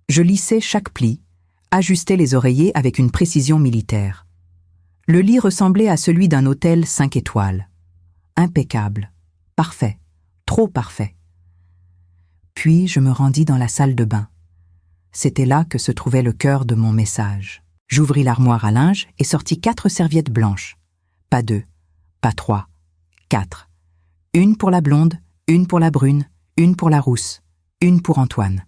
A: Je lissai chaque pli, ajustai les oreillers avec une précision militaire. Le lit ressemblait à celui d'un hôtel 5 étoiles. Impeccable, parfait, trop parfait. Puis je me rendis dans la salle de bain. C'était là que se trouvait le cœur de mon message. J'ouvris l'armoire à linge et sortis 4 serviettes blanches. Pas 2, pas 3, 4. Une pour la blonde, une pour la brune, une pour la rousse, une pour Antoine.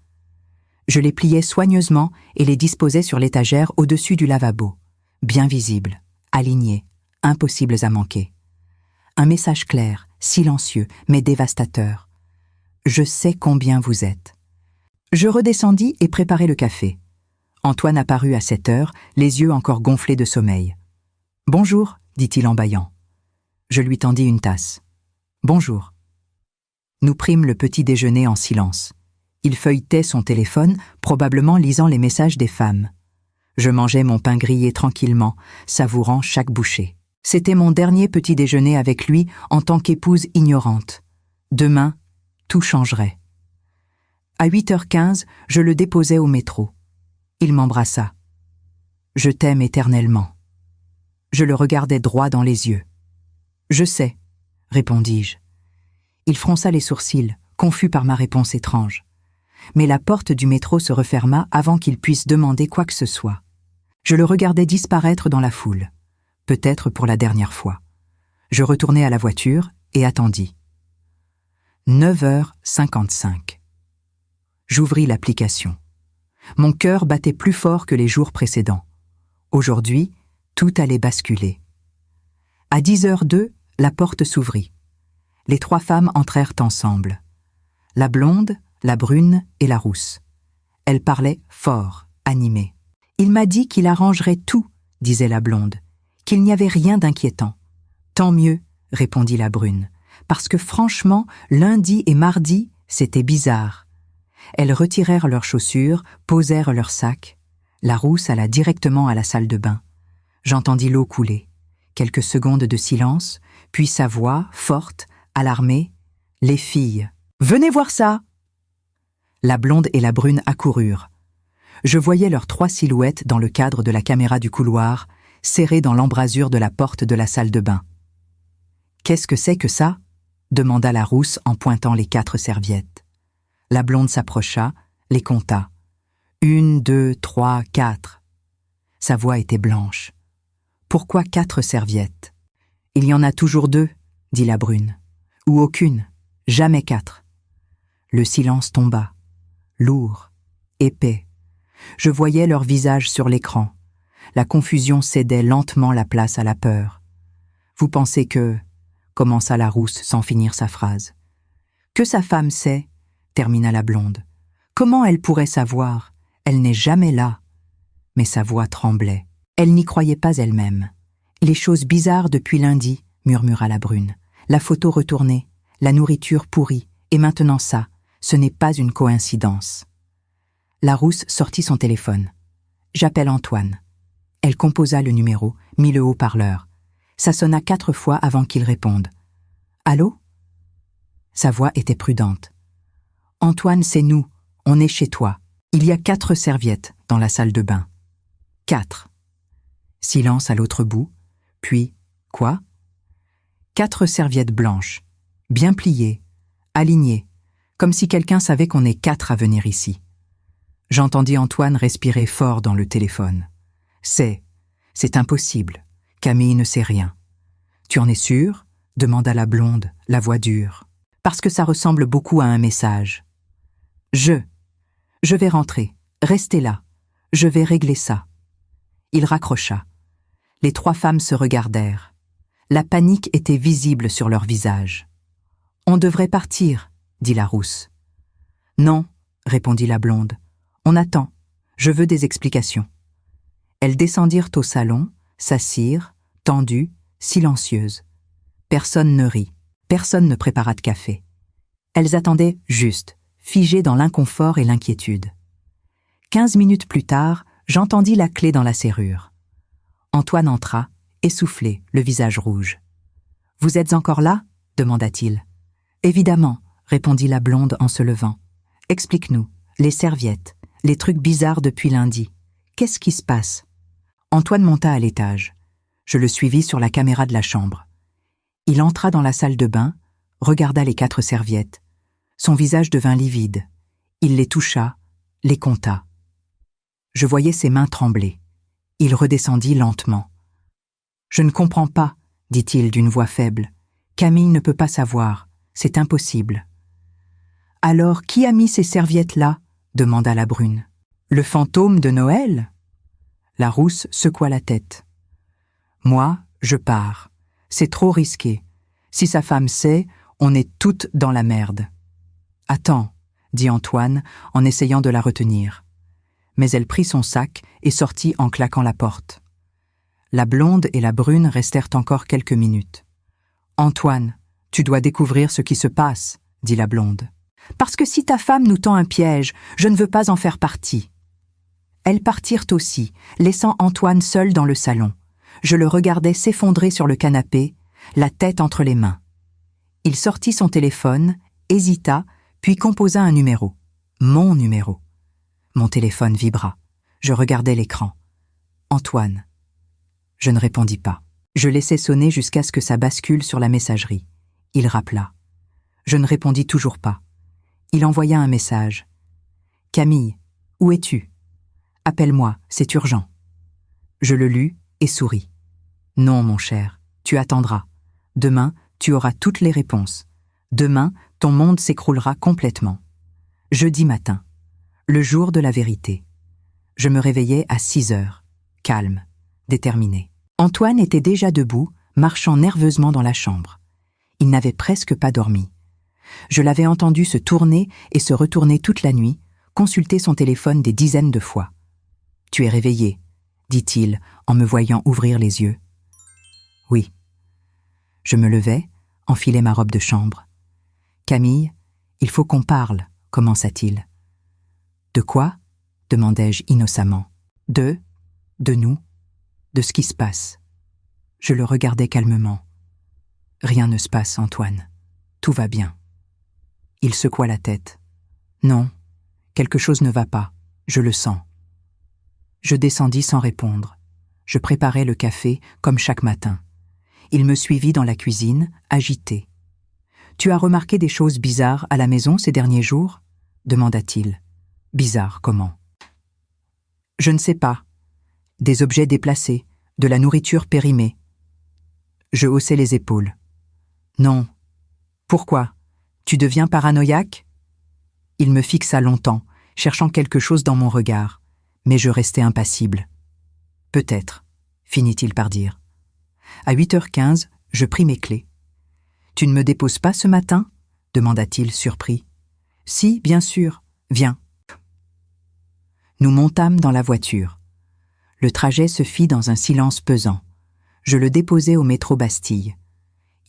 A: Je les pliais soigneusement et les disposais sur l'étagère au-dessus du lavabo. Bien visibles, alignés, impossibles à manquer. Un message clair, silencieux, mais dévastateur. Je sais combien vous êtes. Je redescendis et préparai le café. Antoine apparut à 7h, les yeux encore gonflés de sommeil. « Bonjour », dit-il en bâillant. Je lui tendis une tasse. « Bonjour ». Nous prîmes le petit déjeuner en silence. Il feuilletait son téléphone, probablement lisant les messages des femmes. Je mangeais mon pain grillé tranquillement, savourant chaque bouchée. C'était mon dernier petit déjeuner avec lui en tant qu'épouse ignorante. Demain, tout changerait. À 8h15, je le déposai au métro. Il m'embrassa. « Je t'aime éternellement. » Je le regardai droit dans les yeux. « Je sais, » répondis-je. Il fronça les sourcils, confus par ma réponse étrange. Mais la porte du métro se referma avant qu'il puisse demander quoi que ce soit. Je le regardais disparaître dans la foule, peut-être pour la dernière fois. Je retournai à la voiture et attendis. 9h55. J'ouvris l'application. Mon cœur battait plus fort que les jours précédents. Aujourd'hui, tout allait basculer. À 10h02, la porte s'ouvrit. Les 3 femmes entrèrent ensemble. La blonde, la brune et la rousse. Elles parlaient fort, animées. « Il m'a dit qu'il arrangerait tout », disait la blonde, « qu'il n'y avait rien d'inquiétant. »« Tant mieux », répondit la brune, « parce que franchement, lundi et mardi, c'était bizarre. » Elles retirèrent leurs chaussures, posèrent leurs sacs. La rousse alla directement à la salle de bain. J'entendis l'eau couler. Quelques secondes de silence, puis sa voix, forte, alarmée. « Les filles, venez voir ça !» La blonde et la brune accoururent. Je voyais leurs 3 silhouettes dans le cadre de la caméra du couloir, serrées dans l'embrasure de la porte de la salle de bain. « Qu'est-ce que c'est que ça ?» demanda la rousse en pointant les 4 serviettes. La blonde s'approcha, les compta. 1, 2, 3, 4. Sa voix était blanche. « Pourquoi 4 serviettes ?»« Il y en a toujours 2, dit la brune. « Ou aucune, jamais 4. » Le silence tomba. Lourd, épais. Je voyais leur visage sur l'écran. La confusion cédait lentement la place à la peur. « Vous pensez que... » commença la rousse sans finir sa phrase. « Que sa femme sait, » termina la blonde. « Comment elle pourrait savoir? Elle n'est jamais là. » Mais sa voix tremblait. Elle n'y croyait pas elle-même. « Les choses bizarres depuis lundi, » murmura la brune. « La photo retournée, la nourriture pourrie, et maintenant ça. Ce n'est pas une coïncidence. » La rousse sortit son téléphone. « J'appelle Antoine. » Elle composa le numéro, mit le haut-parleur. Ça sonna 4 fois avant qu'il réponde. « Allô ?» Sa voix était prudente. « Antoine, c'est nous. On est chez toi. Il y a 4 serviettes dans la salle de bain. 4. Silence à l'autre bout, puis « Quoi ?» 4 serviettes blanches, bien pliées, alignées, comme si quelqu'un savait qu'on est 4 à venir ici. J'entendis Antoine respirer fort dans le téléphone. C'est impossible. Camille ne sait rien. Tu en es sûre ? Demanda la blonde, la voix dure. Parce que ça ressemble beaucoup à un message. Je vais rentrer. Restez là. Je vais régler ça. Il raccrocha. Les 3 femmes se regardèrent. La panique était visible sur leurs visages. On devrait partir, dit la rousse. Non, répondit la blonde. On attend. Je veux des explications. Elles descendirent au salon, s'assirent, tendues, silencieuses. Personne ne rit, personne ne prépara de café. Elles attendaient juste, figées dans l'inconfort et l'inquiétude. 15 minutes plus tard, j'entendis la clé dans la serrure. Antoine entra, essoufflé, le visage rouge. « Vous êtes encore là ?» demanda-t-il. « Évidemment », répondit la blonde en se levant. « Explique-nous, les serviettes, les trucs bizarres depuis lundi. Qu'est-ce qui se passe ?» Antoine monta à l'étage. Je le suivis sur la caméra de la chambre. Il entra dans la salle de bain, regarda les 4 serviettes. Son visage devint livide. Il les toucha, les compta. Je voyais ses mains trembler. Il redescendit lentement. « Je ne comprends pas, » dit-il d'une voix faible. « Camille ne peut pas savoir. C'est impossible. »« Alors, qui a mis ces serviettes-là » demanda la brune. « Le fantôme de Noël ?» La rousse secoua la tête. « Moi, je pars. C'est trop risqué. Si sa femme sait, on est toutes dans la merde. »« Attends, » dit Antoine en essayant de la retenir. Mais elle prit son sac et sortit en claquant la porte. La blonde et la brune restèrent encore quelques minutes. « Antoine, tu dois découvrir ce qui se passe, » dit la blonde. « Parce que si ta femme nous tend un piège, je ne veux pas en faire partie. » Elles partirent aussi, laissant Antoine seul dans le salon. Je le regardais s'effondrer sur le canapé, la tête entre les mains. Il sortit son téléphone, hésita, puis composa un numéro. Mon numéro. Mon téléphone vibra. Je regardais l'écran. Antoine. Je ne répondis pas. Je laissai sonner jusqu'à ce que ça bascule sur la messagerie. Il rappela. Je ne répondis toujours pas. Il envoya un message. « Camille, où es-tu ? Appelle-moi, c'est urgent. » Je le lus et souris. « Non, mon cher, tu attendras. Demain, tu auras toutes les réponses. Demain, ton monde s'écroulera complètement. Jeudi matin, le jour de la vérité. Je me réveillai à 6 heures, calme, déterminé. Antoine était déjà debout, marchant nerveusement dans la chambre. Il n'avait presque pas dormi. Je l'avais entendu se tourner et se retourner toute la nuit, consulter son téléphone des dizaines de fois. « Tu es réveillé », dit-il en me voyant ouvrir les yeux. « Oui. » Je me levai, enfilai ma robe de chambre. « Camille, il faut qu'on parle », commença-t-il. « De quoi ?» demandai-je innocemment. « De nous, de ce qui se passe. » Je le regardais calmement. « Rien ne se passe, Antoine. Tout va bien. » Il secoua la tête. « Non, quelque chose ne va pas, je le sens. » Je descendis sans répondre. Je préparais le café comme chaque matin. Il me suivit dans la cuisine, agité. « Tu as remarqué des choses bizarres à la maison ces derniers jours ?» demanda-t-il. « Bizarres comment ?»« Je ne sais pas. Des objets déplacés, de la nourriture périmée. » Je haussai les épaules. « Non. Pourquoi ? Tu deviens paranoïaque ?» Il me fixa longtemps, cherchant quelque chose dans mon regard, mais je restais impassible. « Peut-être, » finit-il par dire. À 8h15, je pris mes clés. « Tu ne me déposes pas ce matin ?» demanda-t-il surpris. « Si, bien sûr. Viens. » Nous montâmes dans la voiture. Le trajet se fit dans un silence pesant. Je le déposai au métro Bastille.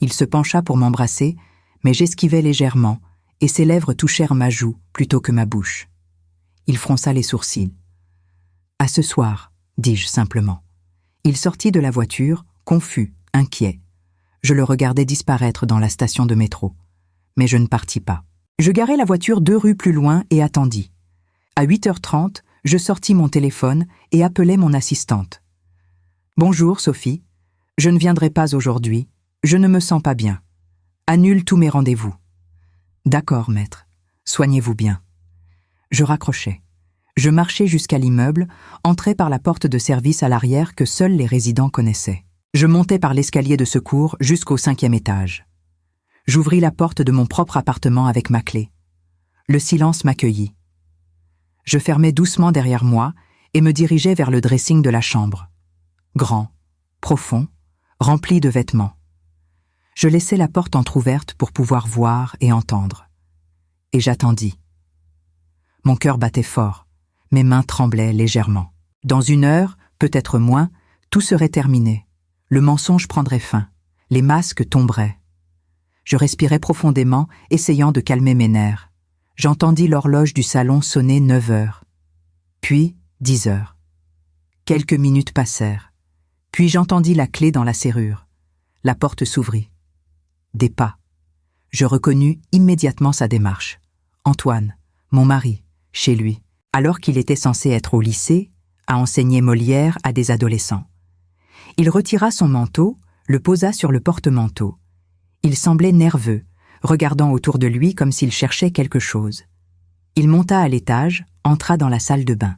A: Il se pencha pour m'embrasser, mais j'esquivai légèrement, et ses lèvres touchèrent ma joue plutôt que ma bouche. Il fronça les sourcils. « À ce soir, » dis-je simplement. Il sortit de la voiture, confus, inquiet. Je le regardais disparaître dans la station de métro. Mais je ne partis pas. Je garai la voiture 2 rues plus loin et attendis. À 8h30, je sortis mon téléphone et appelai mon assistante. « Bonjour, Sophie. Je ne viendrai pas aujourd'hui. Je ne me sens pas bien. Annule tous mes rendez-vous. »« D'accord, maître. Soignez-vous bien. » Je raccrochai. Je marchai jusqu'à l'immeuble, entrai par la porte de service à l'arrière que seuls les résidents connaissaient. Je montai par l'escalier de secours jusqu'au 5e étage. J'ouvris la porte de mon propre appartement avec ma clé. Le silence m'accueillit. Je fermai doucement derrière moi et me dirigeai vers le dressing de la chambre. Grand, profond, rempli de vêtements. Je laissai la porte entr'ouverte pour pouvoir voir et entendre. Et j'attendis. Mon cœur battait fort, mes mains tremblaient légèrement. Dans 1 heure, peut-être moins, tout serait terminé. Le mensonge prendrait fin, les masques tomberaient. Je respirai profondément, essayant de calmer mes nerfs. J'entendis l'horloge du salon sonner 9 heures. Puis 10 heures. Quelques minutes passèrent. Puis j'entendis la clé dans la serrure. La porte s'ouvrit. Des pas. Je reconnus immédiatement sa démarche. Antoine, mon mari, chez lui, alors qu'il était censé être au lycée, à enseigner Molière à des adolescents. Il retira son manteau, le posa sur le porte-manteau. Il semblait nerveux, regardant autour de lui comme s'il cherchait quelque chose. Il monta à l'étage, entra dans la salle de bain.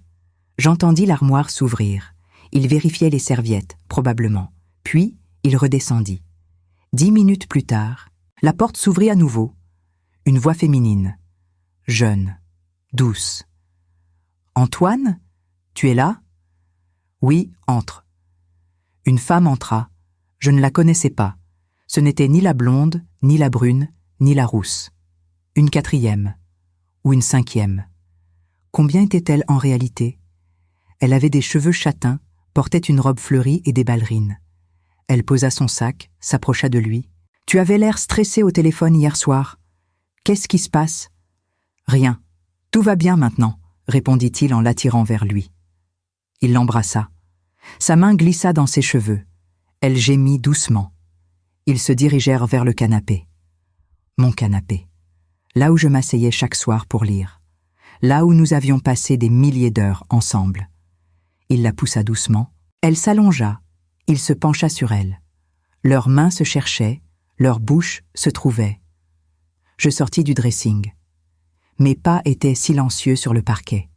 A: J'entendis l'armoire s'ouvrir. Il vérifiait les serviettes, probablement. Puis, il redescendit. 10 minutes plus tard, la porte s'ouvrit à nouveau. Une voix féminine. Jeune, douce. « Antoine, tu es là ?»« Oui, entre. » Une femme entra. Je ne la connaissais pas. Ce n'était ni la blonde, ni la brune, ni la rousse. Une 4e. Ou une 5e. Combien était-elle en réalité? Elle avait des cheveux châtains, portait une robe fleurie et des ballerines. Elle posa son sac, s'approcha de lui. « Tu avais l'air stressé au téléphone hier soir. Qu'est-ce qui se passe ?»« Rien. Tout va bien maintenant, » répondit-il en l'attirant vers lui. Il l'embrassa. Sa main glissa dans ses cheveux. Elle gémit doucement. Ils se dirigèrent vers le canapé. Mon canapé. Là où je m'asseyais chaque soir pour lire. Là où nous avions passé des milliers d'heures ensemble. Il la poussa doucement. Elle s'allongea. Il se pencha sur elle. Leurs mains se cherchaient, leurs bouches se trouvaient. Je sortis du dressing. Mes pas étaient silencieux sur le parquet.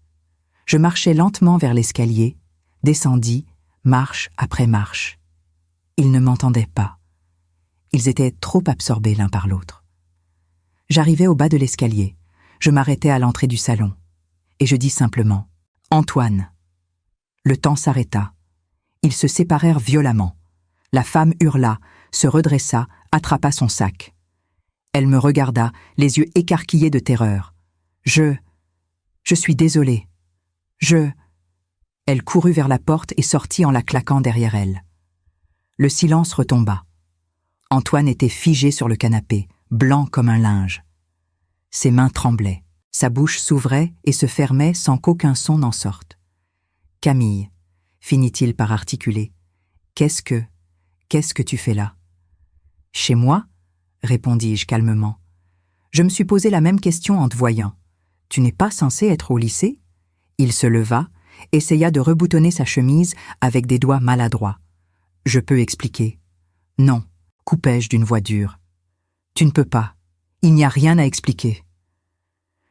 A: Je marchais lentement vers l'escalier, descendis, marche après marche. Ils ne m'entendaient pas. Ils étaient trop absorbés l'un par l'autre. J'arrivai au bas de l'escalier. Je m'arrêtai à l'entrée du salon. Et je dis simplement « Antoine ». Le temps s'arrêta. Ils se séparèrent violemment. La femme hurla, se redressa, attrapa son sac. Elle me regarda, les yeux écarquillés de terreur. « Je suis désolée. Elle courut vers la porte et sortit en la claquant derrière elle. Le silence retomba. Antoine était figé sur le canapé, blanc comme un linge. Ses mains tremblaient. Sa bouche s'ouvrait et se fermait sans qu'aucun son n'en sorte. « Camille, » finit-il par articuler, « qu'est-ce que tu fais là ?»« Chez moi ?» répondis-je calmement. « Je me suis posé la même question en te voyant. Tu n'es pas censé être au lycée ?» Il se leva, essaya de reboutonner sa chemise avec des doigts maladroits. « Je peux expliquer. »« Non, » coupai-je d'une voix dure. « Tu ne peux pas. Il n'y a rien à expliquer. »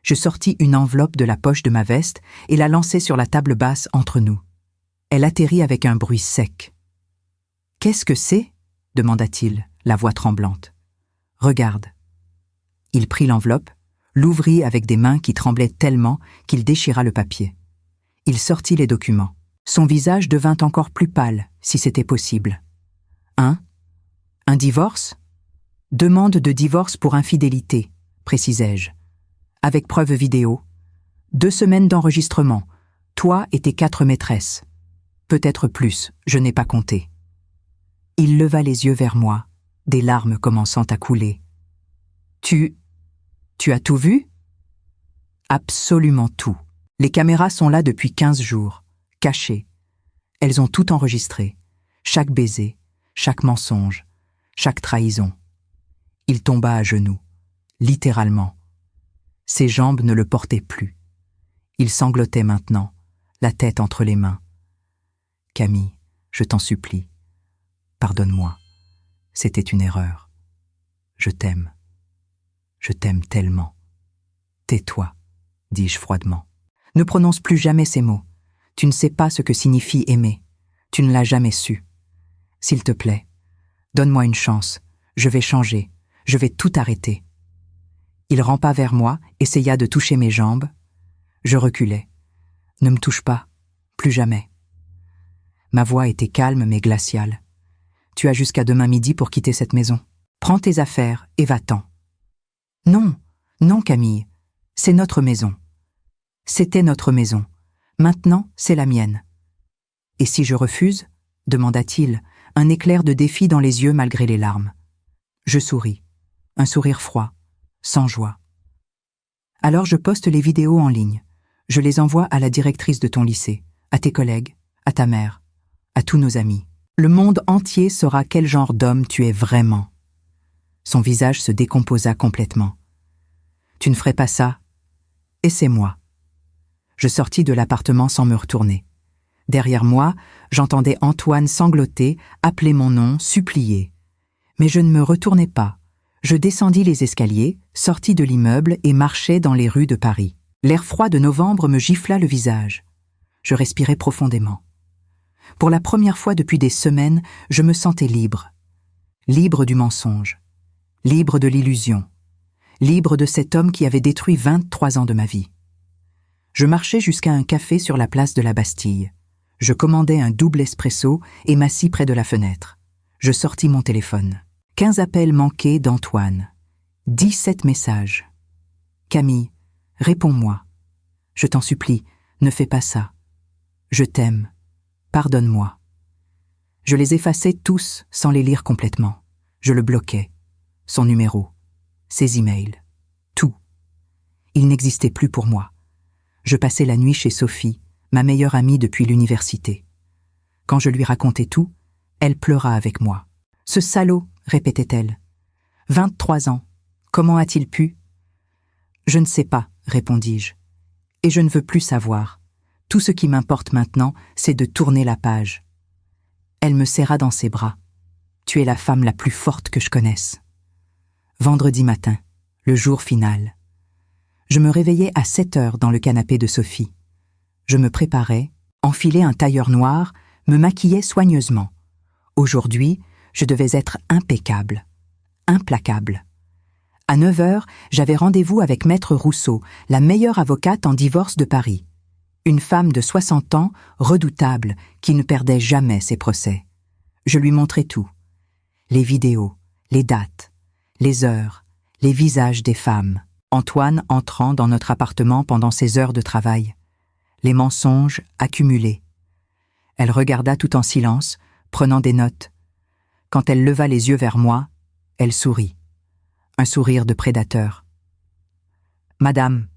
A: Je sortis une enveloppe de la poche de ma veste et la lançai sur la table basse entre nous. Elle atterrit avec un bruit sec. « Qu'est-ce que c'est ?» demanda-t-il, la voix tremblante. « Regarde. » Il prit l'enveloppe, l'ouvrit avec des mains qui tremblaient tellement qu'il déchira le papier. Il sortit les documents. Son visage devint encore plus pâle, si c'était possible. « Un divorce ?»« Demande de divorce pour infidélité, » précisai-je. Avec preuve vidéo. 2 semaines d'enregistrement. Toi et tes 4 maîtresses. Peut-être plus, je n'ai pas compté. Il leva les yeux vers moi, des larmes commençant à couler. Tu as tout vu ? Absolument tout. Les caméras sont là depuis 15 jours, cachées. Elles ont tout enregistré. Chaque baiser, chaque mensonge, chaque trahison. Il tomba à genoux, littéralement. Ses jambes ne le portaient plus. Il sanglotait maintenant, la tête entre les mains. « Camille, je t'en supplie, pardonne-moi, c'était une erreur. Je t'aime tellement. Tais-toi, dis-je froidement. Ne prononce plus jamais ces mots. Tu ne sais pas ce que signifie aimer. Tu ne l'as jamais su. S'il te plaît, donne-moi une chance. Je vais changer. Je vais tout arrêter. » Il rampa vers moi, essaya de toucher mes jambes. Je reculai. « Ne me touche pas. Plus jamais. » Ma voix était calme mais glaciale. « Tu as jusqu'à demain midi pour quitter cette maison. Prends tes affaires et va-t'en. » « Non, non, Camille. C'est notre maison. C'était notre maison. Maintenant, c'est la mienne. »« Et si je refuse ?» demanda-t-il, un éclair de défi dans les yeux malgré les larmes. Je souris. Un sourire froid, sans joie. « Alors je poste les vidéos en ligne. Je les envoie à la directrice de ton lycée, à tes collègues, à ta mère, à tous nos amis. Le monde entier saura quel genre d'homme tu es vraiment. » Son visage se décomposa complètement. « Tu ne ferais pas ça. Et c'est moi. » Je sortis de l'appartement sans me retourner. Derrière moi, j'entendais Antoine sangloter, appeler mon nom, supplier. Mais je ne me retournai pas. Je descendis les escaliers, sortis de l'immeuble et marchai dans les rues de Paris. L'air froid de novembre me gifla le visage. Je respirais profondément. Pour la première fois depuis des semaines, je me sentais libre. Libre du mensonge. Libre de l'illusion. Libre de cet homme qui avait détruit 23 ans de ma vie. Je marchai jusqu'à un café sur la place de la Bastille. Je commandai un double espresso et m'assis près de la fenêtre. Je sortis mon téléphone. 15 appels manqués d'Antoine. 17 messages. « Camille, réponds-moi. Je t'en supplie, ne fais pas ça. Je t'aime. Pardonne-moi. » Je les effaçai tous sans les lire complètement. Je le bloquais. Son numéro, ses emails, tout. Il n'existait plus pour moi. Je passais la nuit chez Sophie, ma meilleure amie depuis l'université. Quand je lui racontais tout, elle pleura avec moi. « Ce salaud !» répétait-elle. « 23 ans. Comment a-t-il pu ?»« Je ne sais pas, » répondis-je. « Et je ne veux plus savoir. Tout ce qui m'importe maintenant, c'est de tourner la page. » Elle me serra dans ses bras. « Tu es la femme la plus forte que je connaisse. » Vendredi matin, le jour final. Je me réveillai à 7 heures dans le canapé de Sophie. Je me préparais, enfilai un tailleur noir, me maquillais soigneusement. Aujourd'hui, je devais être impeccable, implacable. À 9 heures, j'avais rendez-vous avec Maître Rousseau, la meilleure avocate en divorce de Paris. Une femme de 60 ans, redoutable, qui ne perdait jamais ses procès. Je lui montrai tout. Les vidéos, les dates, les heures, les visages des femmes. Antoine entrant dans notre appartement pendant ses heures de travail. Les mensonges accumulés. Elle regarda tout en silence, prenant des notes. Quand elle leva les yeux vers moi, elle sourit. Un sourire de prédateur. « Madame,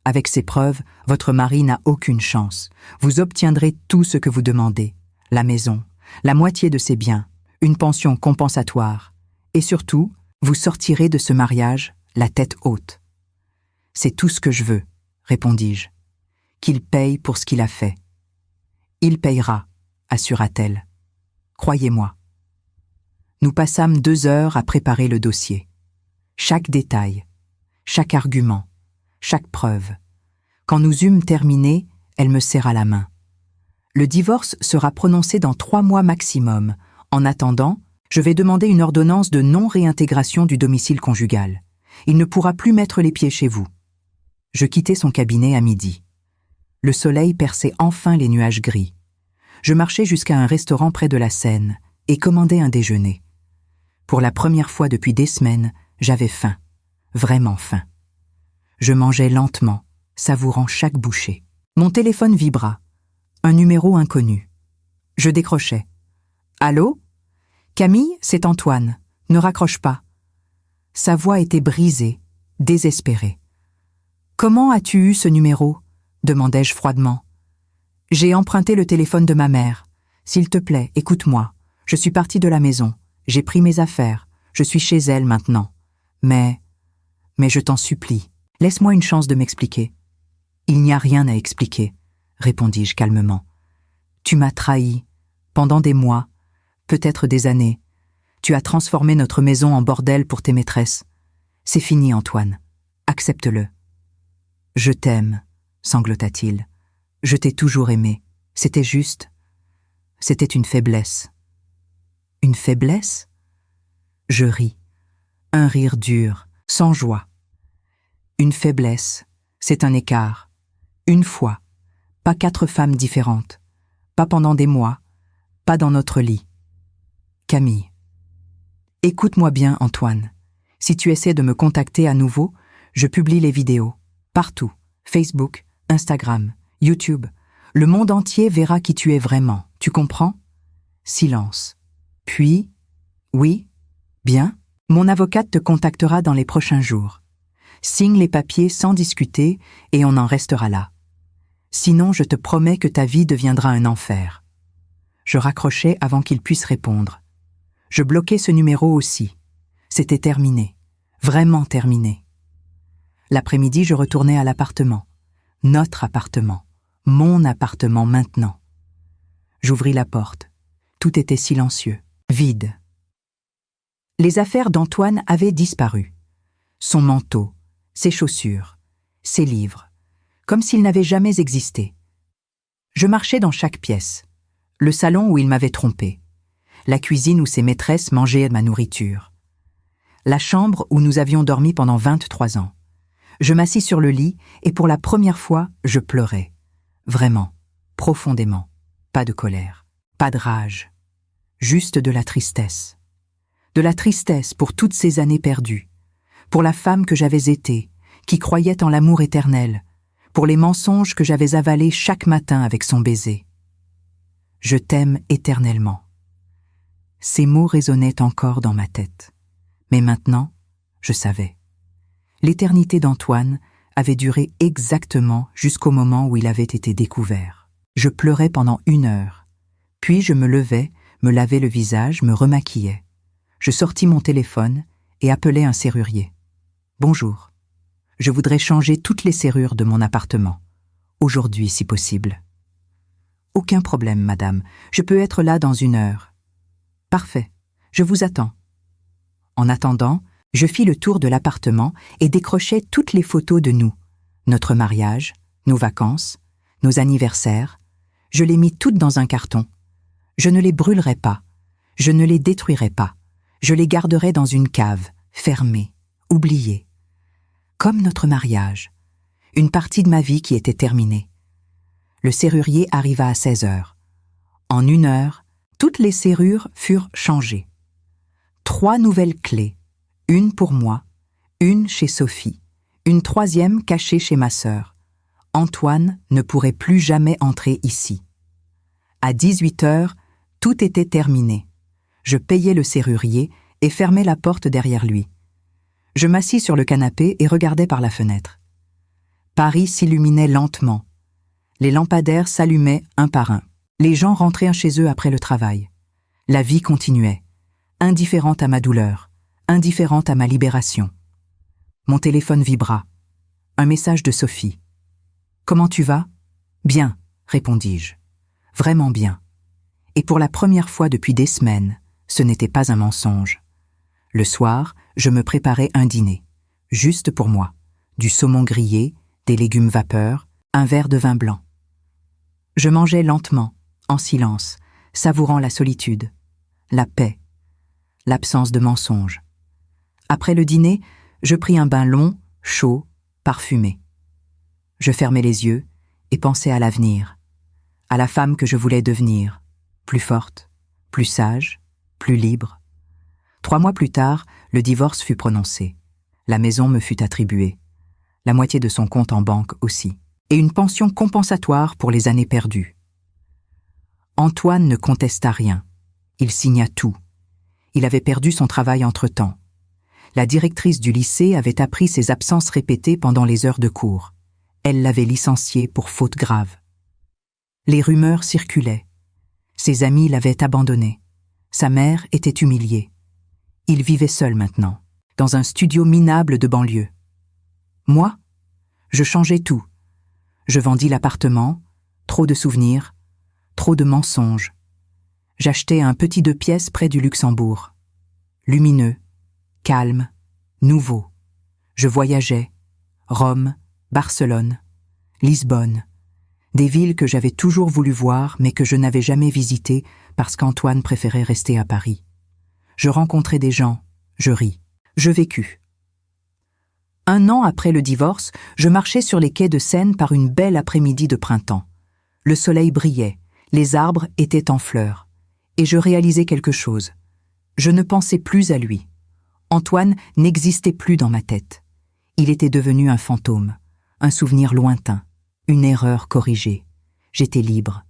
A: avec ces preuves, votre mari n'a aucune chance. Vous obtiendrez tout ce que vous demandez. La maison, la moitié de ses biens, une pension compensatoire. Et surtout, vous sortirez de ce mariage la tête haute. »« C'est tout ce que je veux, » répondis-je. « Qu'il paye pour ce qu'il a fait. »« Il payera, » assura-t-elle. « Croyez-moi. » Nous passâmes 2 heures à préparer le dossier. Chaque détail, chaque argument, chaque preuve. Quand nous eûmes terminé, elle me serra la main. « Le divorce sera prononcé dans 3 mois maximum. En attendant, je vais demander une ordonnance de non-réintégration du domicile conjugal. Il ne pourra plus mettre les pieds chez vous. » Je quittai son cabinet à midi. Le soleil perçait enfin les nuages gris. Je marchai jusqu'à un restaurant près de la Seine et commandai un déjeuner. Pour la première fois depuis des semaines, j'avais faim, vraiment faim. Je mangeais lentement, savourant chaque bouchée. Mon téléphone vibra. Un numéro inconnu. Je décrochai. « Allô ? Camille, c'est Antoine. Ne raccroche pas. » Sa voix était brisée, désespérée. « Comment as-tu eu ce numéro ? » demandai-je froidement. « J'ai emprunté le téléphone de ma mère. S'il te plaît, écoute-moi. Je suis partie de la maison. J'ai pris mes affaires. Je suis chez elle maintenant. Mais je t'en supplie, laisse-moi une chance de m'expliquer. » Il n'y a rien à expliquer, répondis-je calmement. Tu m'as trahi, pendant des mois, peut-être des années. Tu as transformé notre maison en bordel pour tes maîtresses. C'est fini, Antoine. Accepte-le. Je t'aime, sanglota-t-il. Je t'ai toujours aimé. C'était juste. C'était une faiblesse. Une faiblesse? Je ris. Un rire dur, sans joie. Une faiblesse, c'est un écart. Une fois. Pas 4 femmes différentes. Pas pendant des mois. Pas dans notre lit. Camille. Écoute-moi bien, Antoine. Si tu essaies de me contacter à nouveau, je publie les vidéos. Partout. Facebook, Instagram, YouTube. Le monde entier verra qui tu es vraiment. Tu comprends? Silence. Puis, oui, bien, mon avocate te contactera dans les prochains jours. Signe les papiers sans discuter et on en restera là. Sinon, je te promets que ta vie deviendra un enfer. Je raccrochai avant qu'il puisse répondre. Je bloquai ce numéro aussi. C'était terminé. Vraiment terminé. L'après-midi, je retournai à l'appartement. Notre appartement. Mon appartement maintenant. J'ouvris la porte. Tout était silencieux, vide. Les affaires d'Antoine avaient disparu. Son manteau, ses chaussures, ses livres, comme s'ils n'avaient jamais existé. Je marchais dans chaque pièce. Le salon où il m'avait trompé. La cuisine où ses maîtresses mangeaient ma nourriture. La chambre où nous avions dormi pendant 23 ans. Je m'assis sur le lit et pour la première fois, je pleurais. Vraiment, profondément. Pas de colère, pas de rage. Juste de la tristesse. De la tristesse pour toutes ces années perdues. Pour la femme que j'avais été, qui croyait en l'amour éternel. Pour les mensonges que j'avais avalés chaque matin avec son baiser. Je t'aime éternellement. Ces mots résonnaient encore dans ma tête. Mais maintenant, je savais. L'éternité d'Antoine avait duré exactement jusqu'au moment où il avait été découvert. Je pleurais pendant 1 heure. Puis je me levais, me lavais le visage, me remaquillais. Je sortis mon téléphone et appelai un serrurier. « Bonjour. Je voudrais changer toutes les serrures de mon appartement. Aujourd'hui, si possible. »« Aucun problème, madame. Je peux être là dans 1 heure. »« Parfait. Je vous attends. » En attendant, je fis le tour de l'appartement et décrochai toutes les photos de nous. Notre mariage, nos vacances, nos anniversaires. Je les mis toutes dans un carton. Je ne les brûlerai pas. Je ne les détruirai pas. Je les garderai dans une cave, fermée, oubliée. Comme notre mariage. Une partie de ma vie qui était terminée. Le serrurier arriva à 16 heures. En 1 heure, toutes les serrures furent changées. 3 nouvelles clés. Une pour moi, une chez Sophie, une 3e cachée chez ma sœur. Antoine ne pourrait plus jamais entrer ici. À 18 heures, tout était terminé. Je payai le serrurier et fermai la porte derrière lui. Je m'assis sur le canapé et regardai par la fenêtre. Paris s'illuminait lentement. Les lampadaires s'allumaient un par un. Les gens rentraient chez eux après le travail. La vie continuait, indifférente à ma douleur, indifférente à ma libération. Mon téléphone vibra. Un message de Sophie. « Comment tu vas ?»« Bien, répondis-je. Vraiment bien. » Et pour la première fois depuis des semaines, ce n'était pas un mensonge. Le soir, je me préparais un dîner, juste pour moi. Du saumon grillé, des légumes vapeur, un verre de vin blanc. Je mangeais lentement, en silence, savourant la solitude, la paix, l'absence de mensonges. Après le dîner, je pris un bain long, chaud, parfumé. Je fermai les yeux et pensais à l'avenir, à la femme que je voulais devenir, plus forte, plus sage, plus libre. 3 mois plus tard, le divorce fut prononcé. La maison me fut attribuée, la moitié de son compte en banque aussi, et une pension compensatoire pour les années perdues. Antoine ne contesta rien. Il signa tout. Il avait perdu son travail entre-temps. La directrice du lycée avait appris ses absences répétées pendant les heures de cours. Elle l'avait licencié pour faute grave. Les rumeurs circulaient. Ses amis l'avaient abandonné. Sa mère était humiliée. Il vivait seul maintenant, dans un studio minable de banlieue. Moi, je changeais tout. Je vendis l'appartement, trop de souvenirs, trop de mensonges. J'achetai un petit 2 pièces près du Luxembourg. Lumineux, calme, nouveau. Je voyageais. Rome, Barcelone, Lisbonne. Des villes que j'avais toujours voulu voir mais que je n'avais jamais visitées parce qu'Antoine préférait rester à Paris. Je rencontrais des gens, je ris. Je vécus. 1 an après le divorce, je marchais sur les quais de Seine par une belle après-midi de printemps. Le soleil brillait, les arbres étaient en fleurs. Et je réalisais quelque chose. Je ne pensais plus à lui. Antoine n'existait plus dans ma tête. Il était devenu un fantôme, un souvenir lointain, une erreur corrigée. J'étais libre,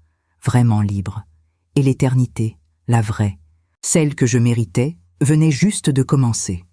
A: vraiment libre. Et l'éternité, la vraie, celle que je méritais, venait juste de commencer.